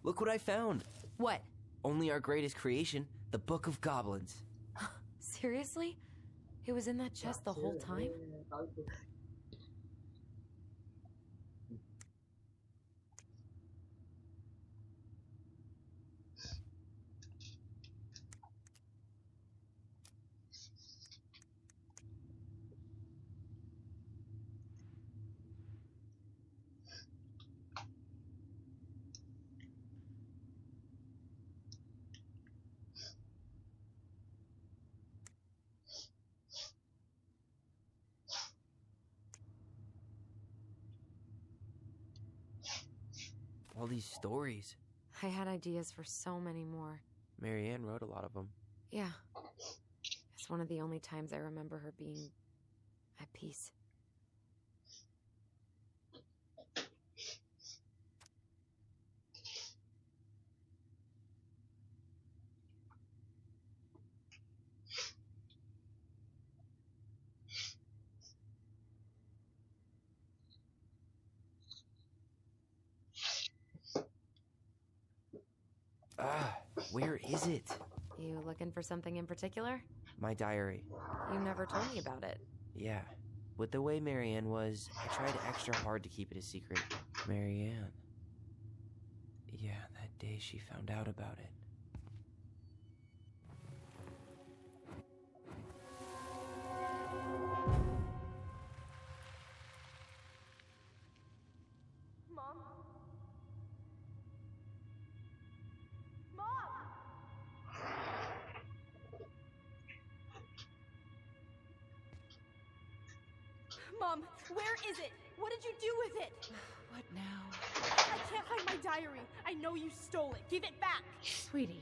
Speaker 9: Look what I found!
Speaker 3: What?
Speaker 9: Only our greatest creation, the Book of Goblins.
Speaker 3: Seriously? It was in that chest the whole time?
Speaker 9: All these stories.
Speaker 3: I had ideas for so many more.
Speaker 9: Marianne wrote a lot of them.
Speaker 3: Yeah. It's one of the only times I remember her being at peace.
Speaker 9: Where is it?
Speaker 3: You looking for something in particular?
Speaker 9: My diary.
Speaker 3: You never told me about it.
Speaker 9: Yeah. With the way Marianne was, I tried extra hard to keep it a secret. Marianne. Yeah, that day she found out about it.
Speaker 2: Mom? Mom! Mom, where is it? What did you do with it?
Speaker 7: What now?
Speaker 2: I can't find my diary. I know you stole it. Give it back.
Speaker 7: Sweetie,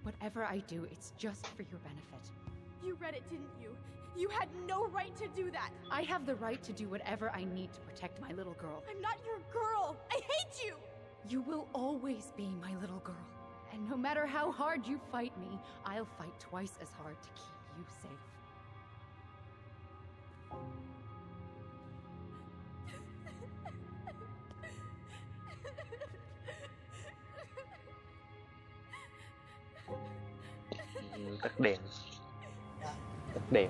Speaker 7: whatever I do, it's just for your benefit.
Speaker 2: You read it, didn't you? You had no right to do that.
Speaker 7: I have the right to do whatever I need to protect my little girl.
Speaker 2: I'm not your girl. I hate you.
Speaker 7: You will always be my little girl. And no matter how hard you fight me, I'll fight twice as hard to keep you safe.
Speaker 10: Tắt đèn. Tắt đèn.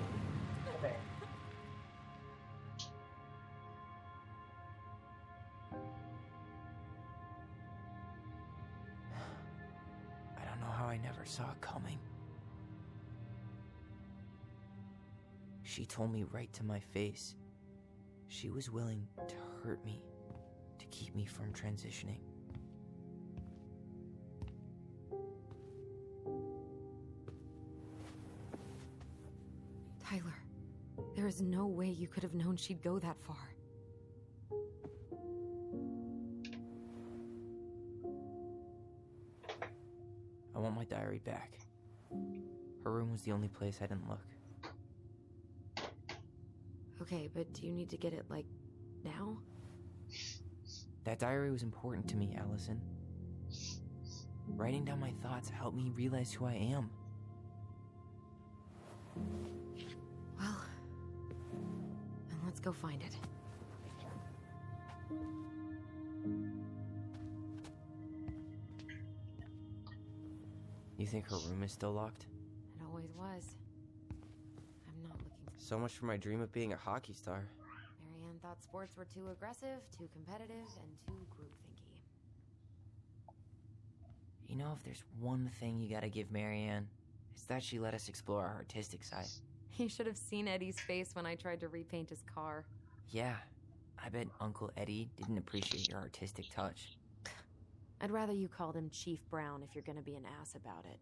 Speaker 9: I don't know how I never saw it coming. She told me right to my face. She was willing to hurt me, to keep me from transitioning.
Speaker 3: Tyler, there is no way you could have known she'd go that far.
Speaker 4: I want my diary back. Her room was the only place I didn't look.
Speaker 3: Okay, but do you need to get it, like, now?
Speaker 4: That diary was important to me, Allison. Writing down my thoughts helped me realize who I am.
Speaker 3: Well, then let's go find it.
Speaker 4: You think her room is still locked?
Speaker 3: It always was. I'm not looking for...
Speaker 9: So much for my dream of being a hockey star.
Speaker 3: Marianne thought sports were too aggressive, too competitive, and too group thinky.
Speaker 4: You know, if there's one thing you gotta give Marianne, it's that she let us explore our artistic side.
Speaker 3: You should have seen Eddie's face when I tried to repaint his car.
Speaker 4: Yeah, I bet Uncle Eddie didn't appreciate your artistic touch.
Speaker 3: I'd rather you called him Chief Brown if you're gonna be an ass about it.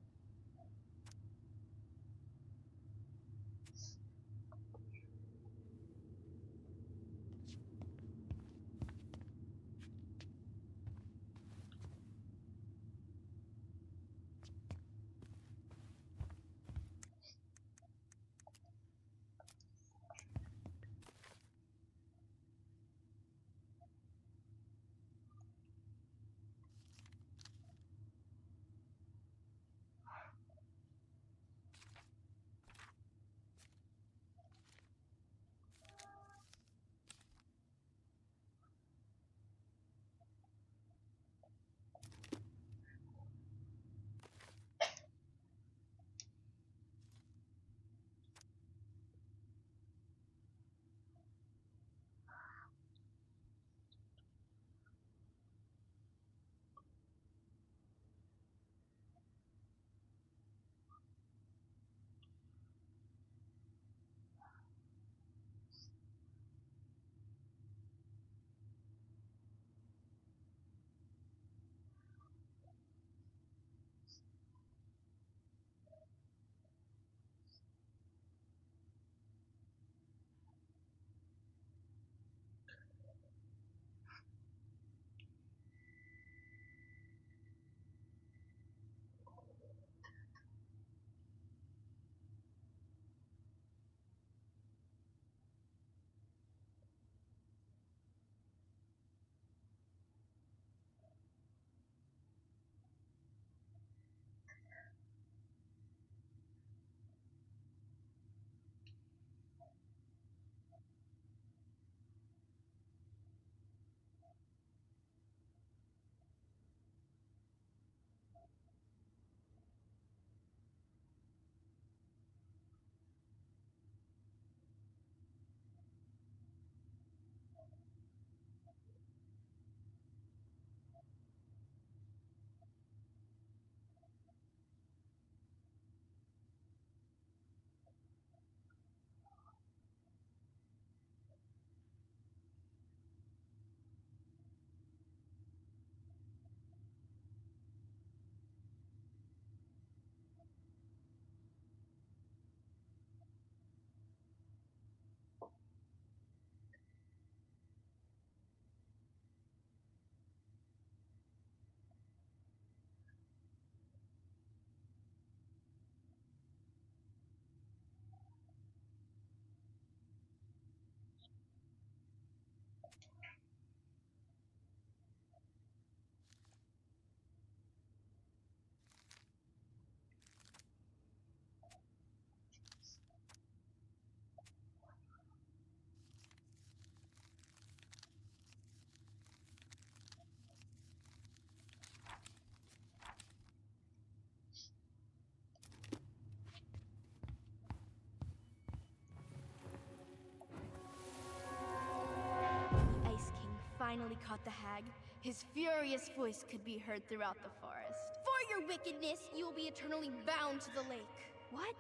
Speaker 8: finally caught the hag, his furious voice could be heard throughout the forest. For your wickedness, you will be eternally bound to the lake. What?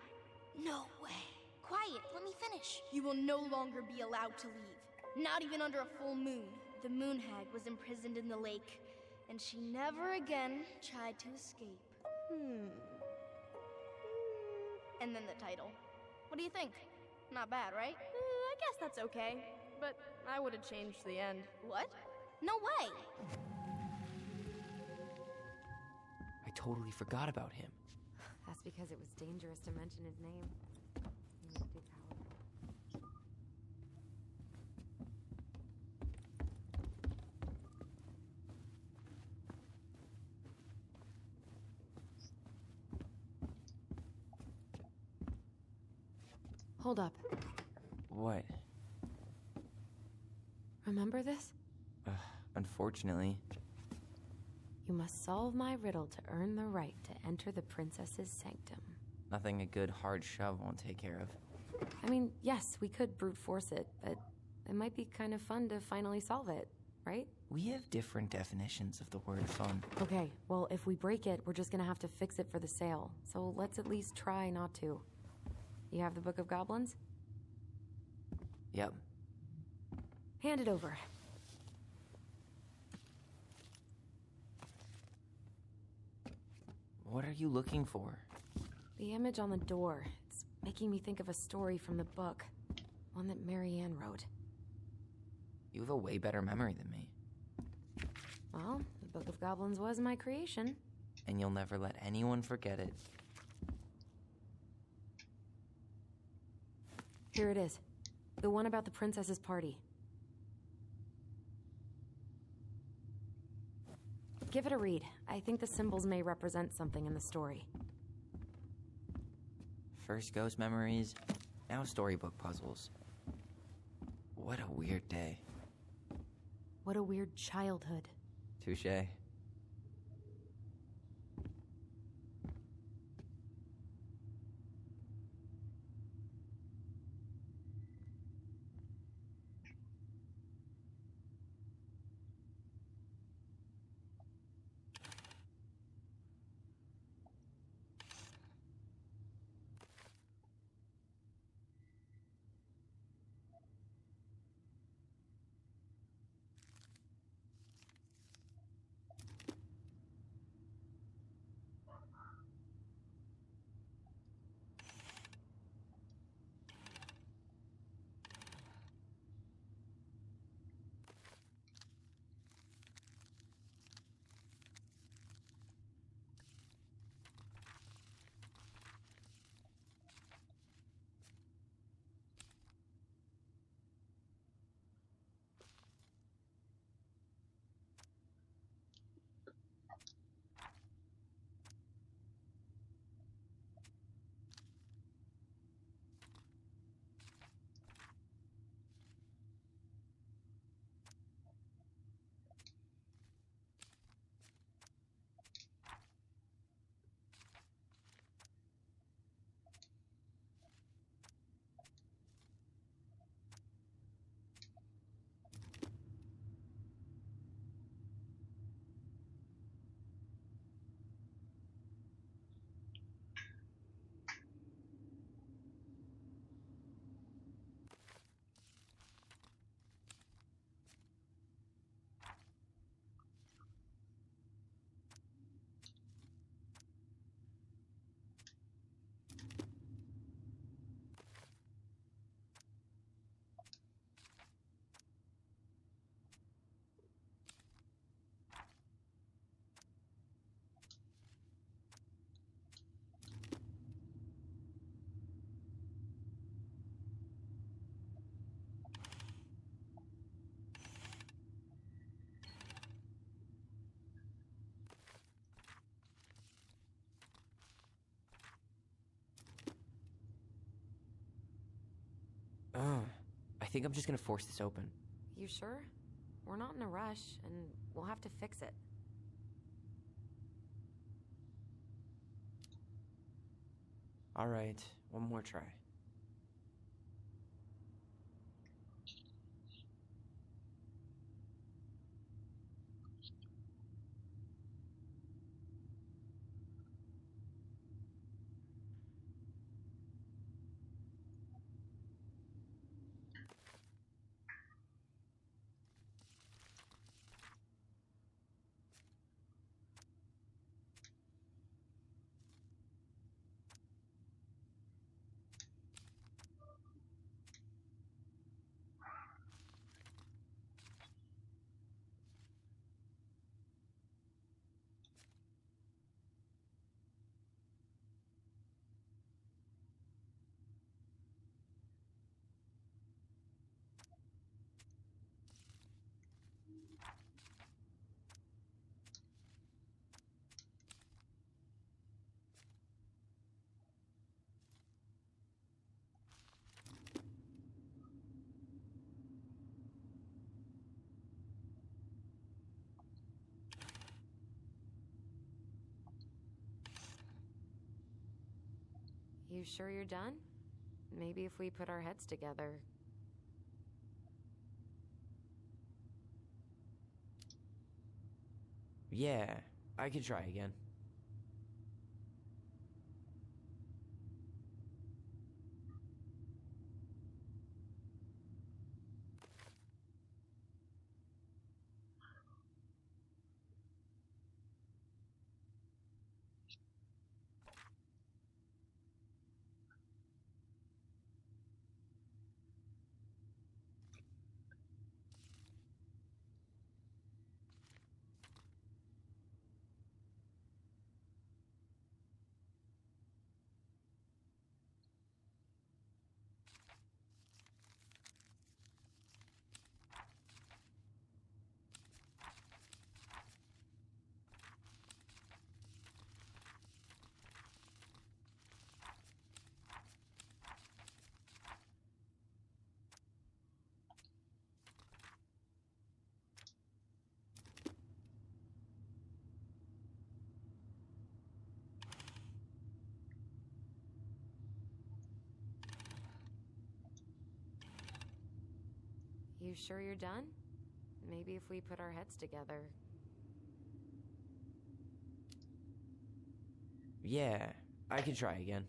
Speaker 8: No way. Quiet, let me finish. You will no longer be allowed to leave. Not even under a full moon. The moon hag was imprisoned in the lake, and she never again tried to escape. And then the title. What do you think? Not bad, right?
Speaker 2: I guess that's okay, but I would have changed the end.
Speaker 8: What? No way!
Speaker 9: I totally forgot about him.
Speaker 3: That's because it was dangerous to mention his name. He was too powerful. Hold up.
Speaker 4: What?
Speaker 3: Remember this?
Speaker 4: Unfortunately.
Speaker 3: You must solve my riddle to earn the right to enter the princess's sanctum.
Speaker 4: Nothing a good hard shove won't take care of.
Speaker 3: I mean, yes, we could brute force it, but it might be kind of fun to finally solve it, right?
Speaker 4: We have different definitions of the word fun.
Speaker 3: Okay, well, if we break it, we're just gonna have to fix it for the sale. So let's at least try not to. You have the Book of Goblins?
Speaker 4: Yep.
Speaker 3: Hand it over.
Speaker 4: What are you looking for?
Speaker 3: The image on the door. It's making me think of a story from the book. One that Marianne wrote.
Speaker 4: You have a way better memory than me.
Speaker 3: Well, the Book of Goblins was my creation.
Speaker 4: And you'll never let anyone forget it.
Speaker 3: Here it is. The one about the princess's party. Give it a read. I think the symbols may represent something in the story.
Speaker 4: First ghost memories, now storybook puzzles. What a weird day.
Speaker 3: What a weird childhood.
Speaker 4: Touché. I think I'm just gonna force this open.
Speaker 3: You sure? We're not in a rush, and we'll have to fix it.
Speaker 9: Alright, one more try.
Speaker 3: You sure you're done? Maybe if we put our heads together.
Speaker 9: Yeah, I could try again.
Speaker 3: You sure you're done? Maybe if we put our heads together.
Speaker 9: Yeah, I could try again.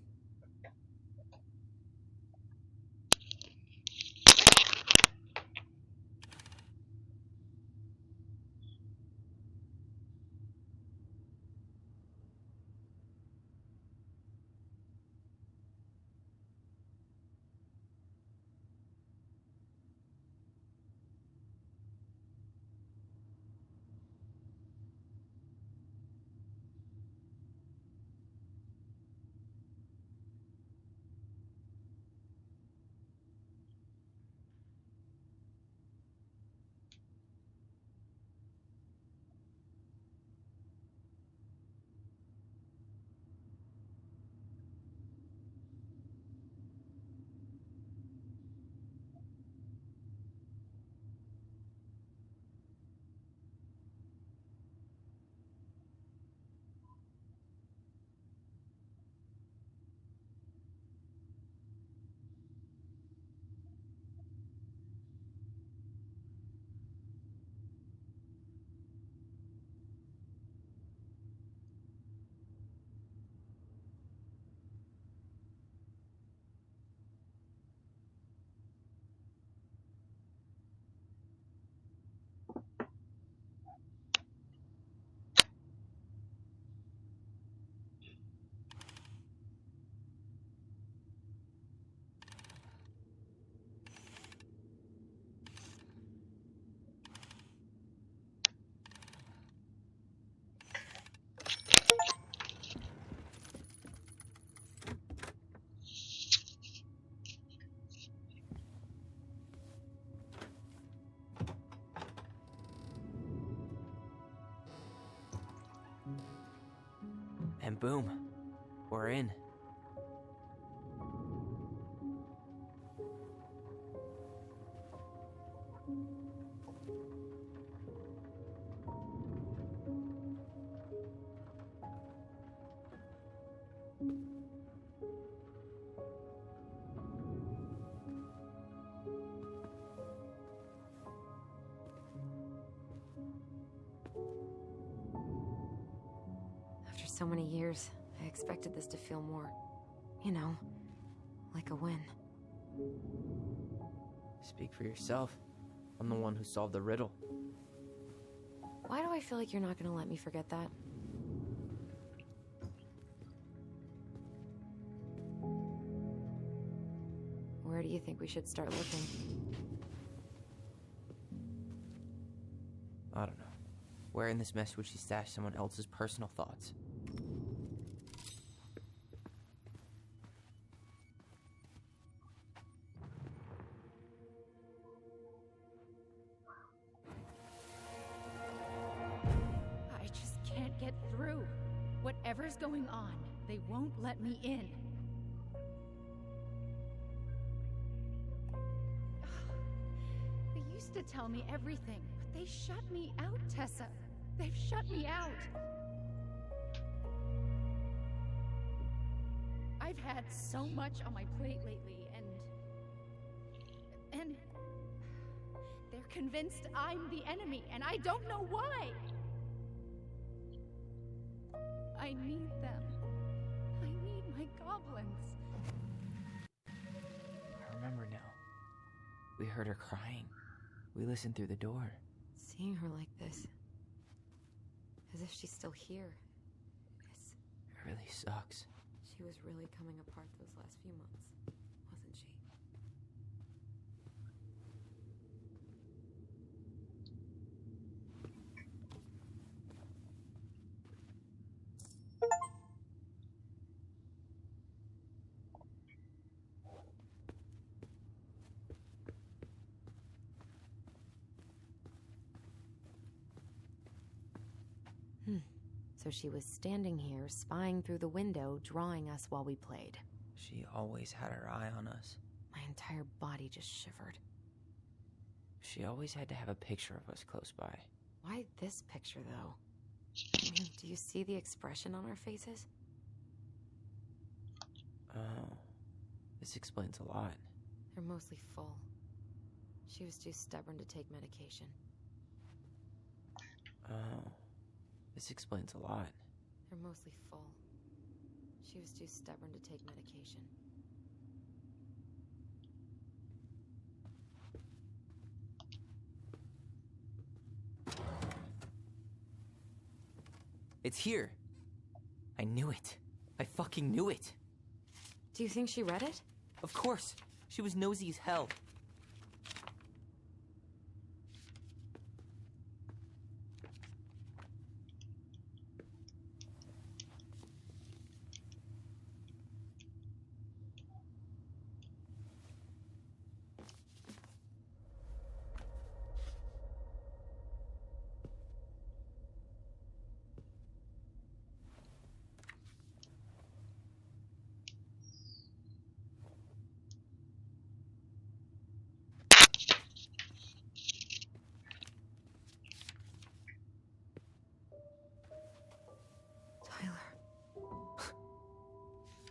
Speaker 9: And boom, we're in.
Speaker 3: After so many years, I expected this to feel more, you know, like a win.
Speaker 9: Speak for yourself. I'm the one who solved the riddle.
Speaker 3: Why do I feel like you're not gonna let me forget that? Where do you think we should start looking?
Speaker 9: I don't know. Where in this mess would she stash someone else's personal thoughts?
Speaker 7: I just can't get through. Whatever's going on, they won't let me in. They used to tell me everything, but they shut me out, Tessa. They've shut me out. I've had so much on my plate lately, and they're convinced I'm the enemy, and I don't know why. I need them. I need my goblins.
Speaker 4: I remember now. We heard her crying. We listened through the door.
Speaker 3: Seeing her like this, as if she's still here,
Speaker 4: It really sucks.
Speaker 3: she was really coming apart those last few months, wasn't she? So she was standing here, spying through the window, drawing us while we played.
Speaker 4: She always had her eye on us.
Speaker 3: My entire body just shivered.
Speaker 4: She always had to have a picture of us close by.
Speaker 3: Why this picture, though? I mean, do you see the expression on our faces?
Speaker 4: Oh, this explains a lot.
Speaker 3: They're mostly full. She was too stubborn to take medication.
Speaker 4: Oh, this explains a lot.
Speaker 3: They're mostly full. She was too stubborn to take medication.
Speaker 4: It's here. I knew it. I fucking knew it.
Speaker 3: Do you think she read it?
Speaker 4: Of course. She was nosy as hell.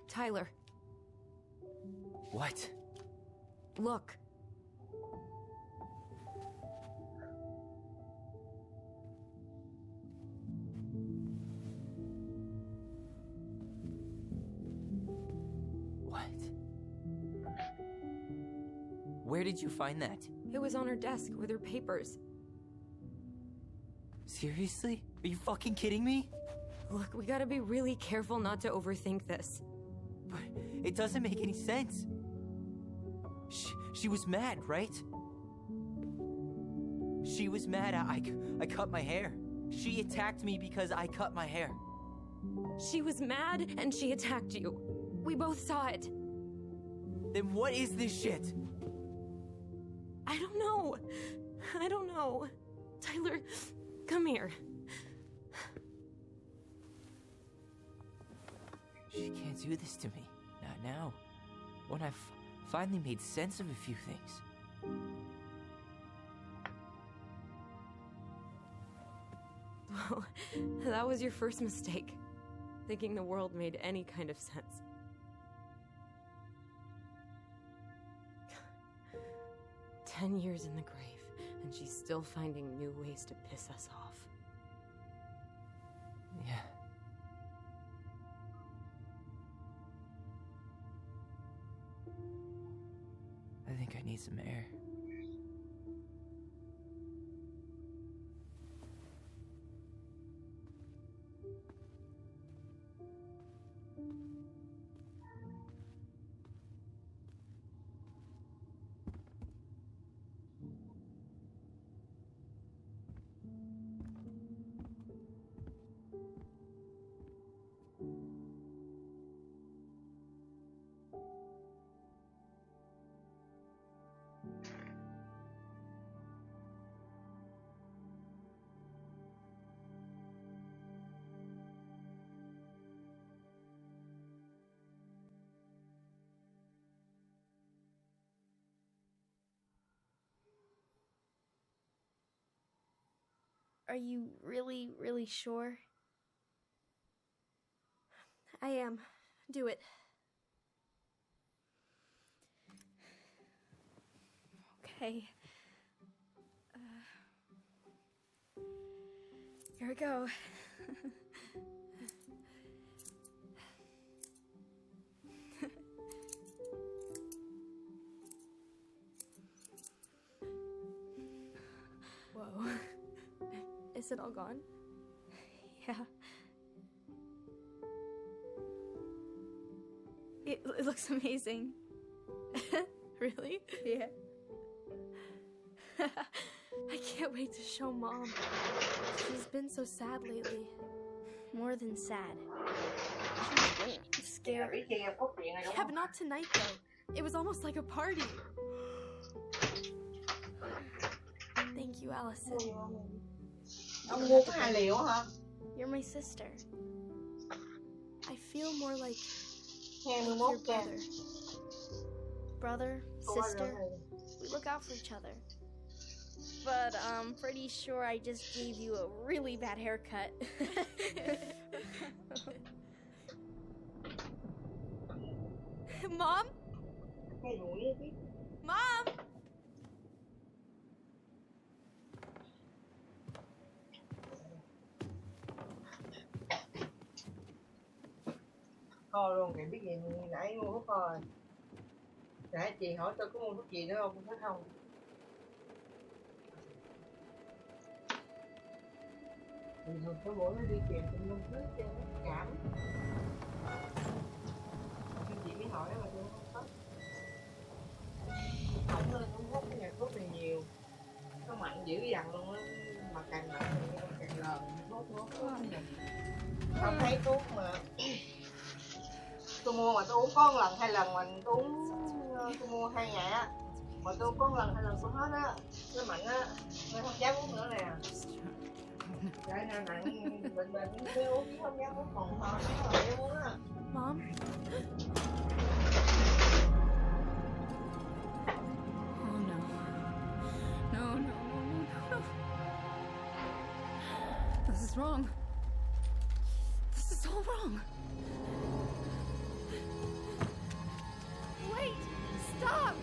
Speaker 3: Tyler.
Speaker 4: What?
Speaker 3: Look.
Speaker 4: What? Where did you find that?
Speaker 3: It was on her desk with her papers.
Speaker 4: Seriously? Are you fucking kidding me?
Speaker 3: Look, we gotta be really careful not to overthink this.
Speaker 4: But it doesn't make any sense. She was mad, right? She was mad I cut my hair. She attacked me because I cut my hair.
Speaker 3: She was mad and she attacked you. We both saw it.
Speaker 4: Then what is this shit?
Speaker 3: I don't know. I don't know. Tyler, come here.
Speaker 4: She can't do this to me. Not now. When I've finally made sense of a few things.
Speaker 3: Well, that was your first mistake. Thinking the world made any kind of sense. 10 years in the grave, and she's still finding new ways to piss us off.
Speaker 4: Yeah. I think I need some air.
Speaker 8: Are you really, really sure?
Speaker 2: I am. Do it. Okay. Here we go. Whoa. Is it all gone? Yeah. It looks amazing. Really? Yeah. I can't wait to show Mom. She's been so sad lately. More than sad. Scary. Yeah, but not tonight though. It was almost like a party. Thank you, Allison.
Speaker 11: Ông mua cái hài liệu hả?
Speaker 2: You're my sister. I feel more like
Speaker 11: Ngày
Speaker 2: your
Speaker 11: 11 kìa.
Speaker 2: brother, sister. We look out for each other. But I'm pretty sure I just gave you a really bad haircut. Mom?
Speaker 11: Hay đuổi đi biết.
Speaker 2: Mom?
Speaker 11: Thôi luôn, kìa biết gì nãy mua thuốc rồi. Nãy chị hỏi tôi có mua thuốc gì nữa không, thấy không? Bình thường cái bữa nó đi kèm trong lông trước cho nó cảm. Nhưng chị mới hỏi mà tôi không có. Không lên uống thuốc, cái nhà thuốc này nhiều. Nó mạnh dữ dằn luôn á. Mà càng mạnh thì càng lờn thuốc nó. Không thấy thuốc mà. Tôi mua mà tôi uống có 1 lần 2 lần mà tôi mua 2 ngày á. Mà tôi uống có 1 lần 2 lần tôi hết á. Nó mạnh á. Tôi không dám uống nữa nè. Cái này nặng bệnh cứ uống chứ không dám uống còn ho nó rồi uống á.
Speaker 2: Mom?
Speaker 7: Oh no. No, no, no, no, no. This is wrong. This is all wrong.
Speaker 2: Wait! Stop!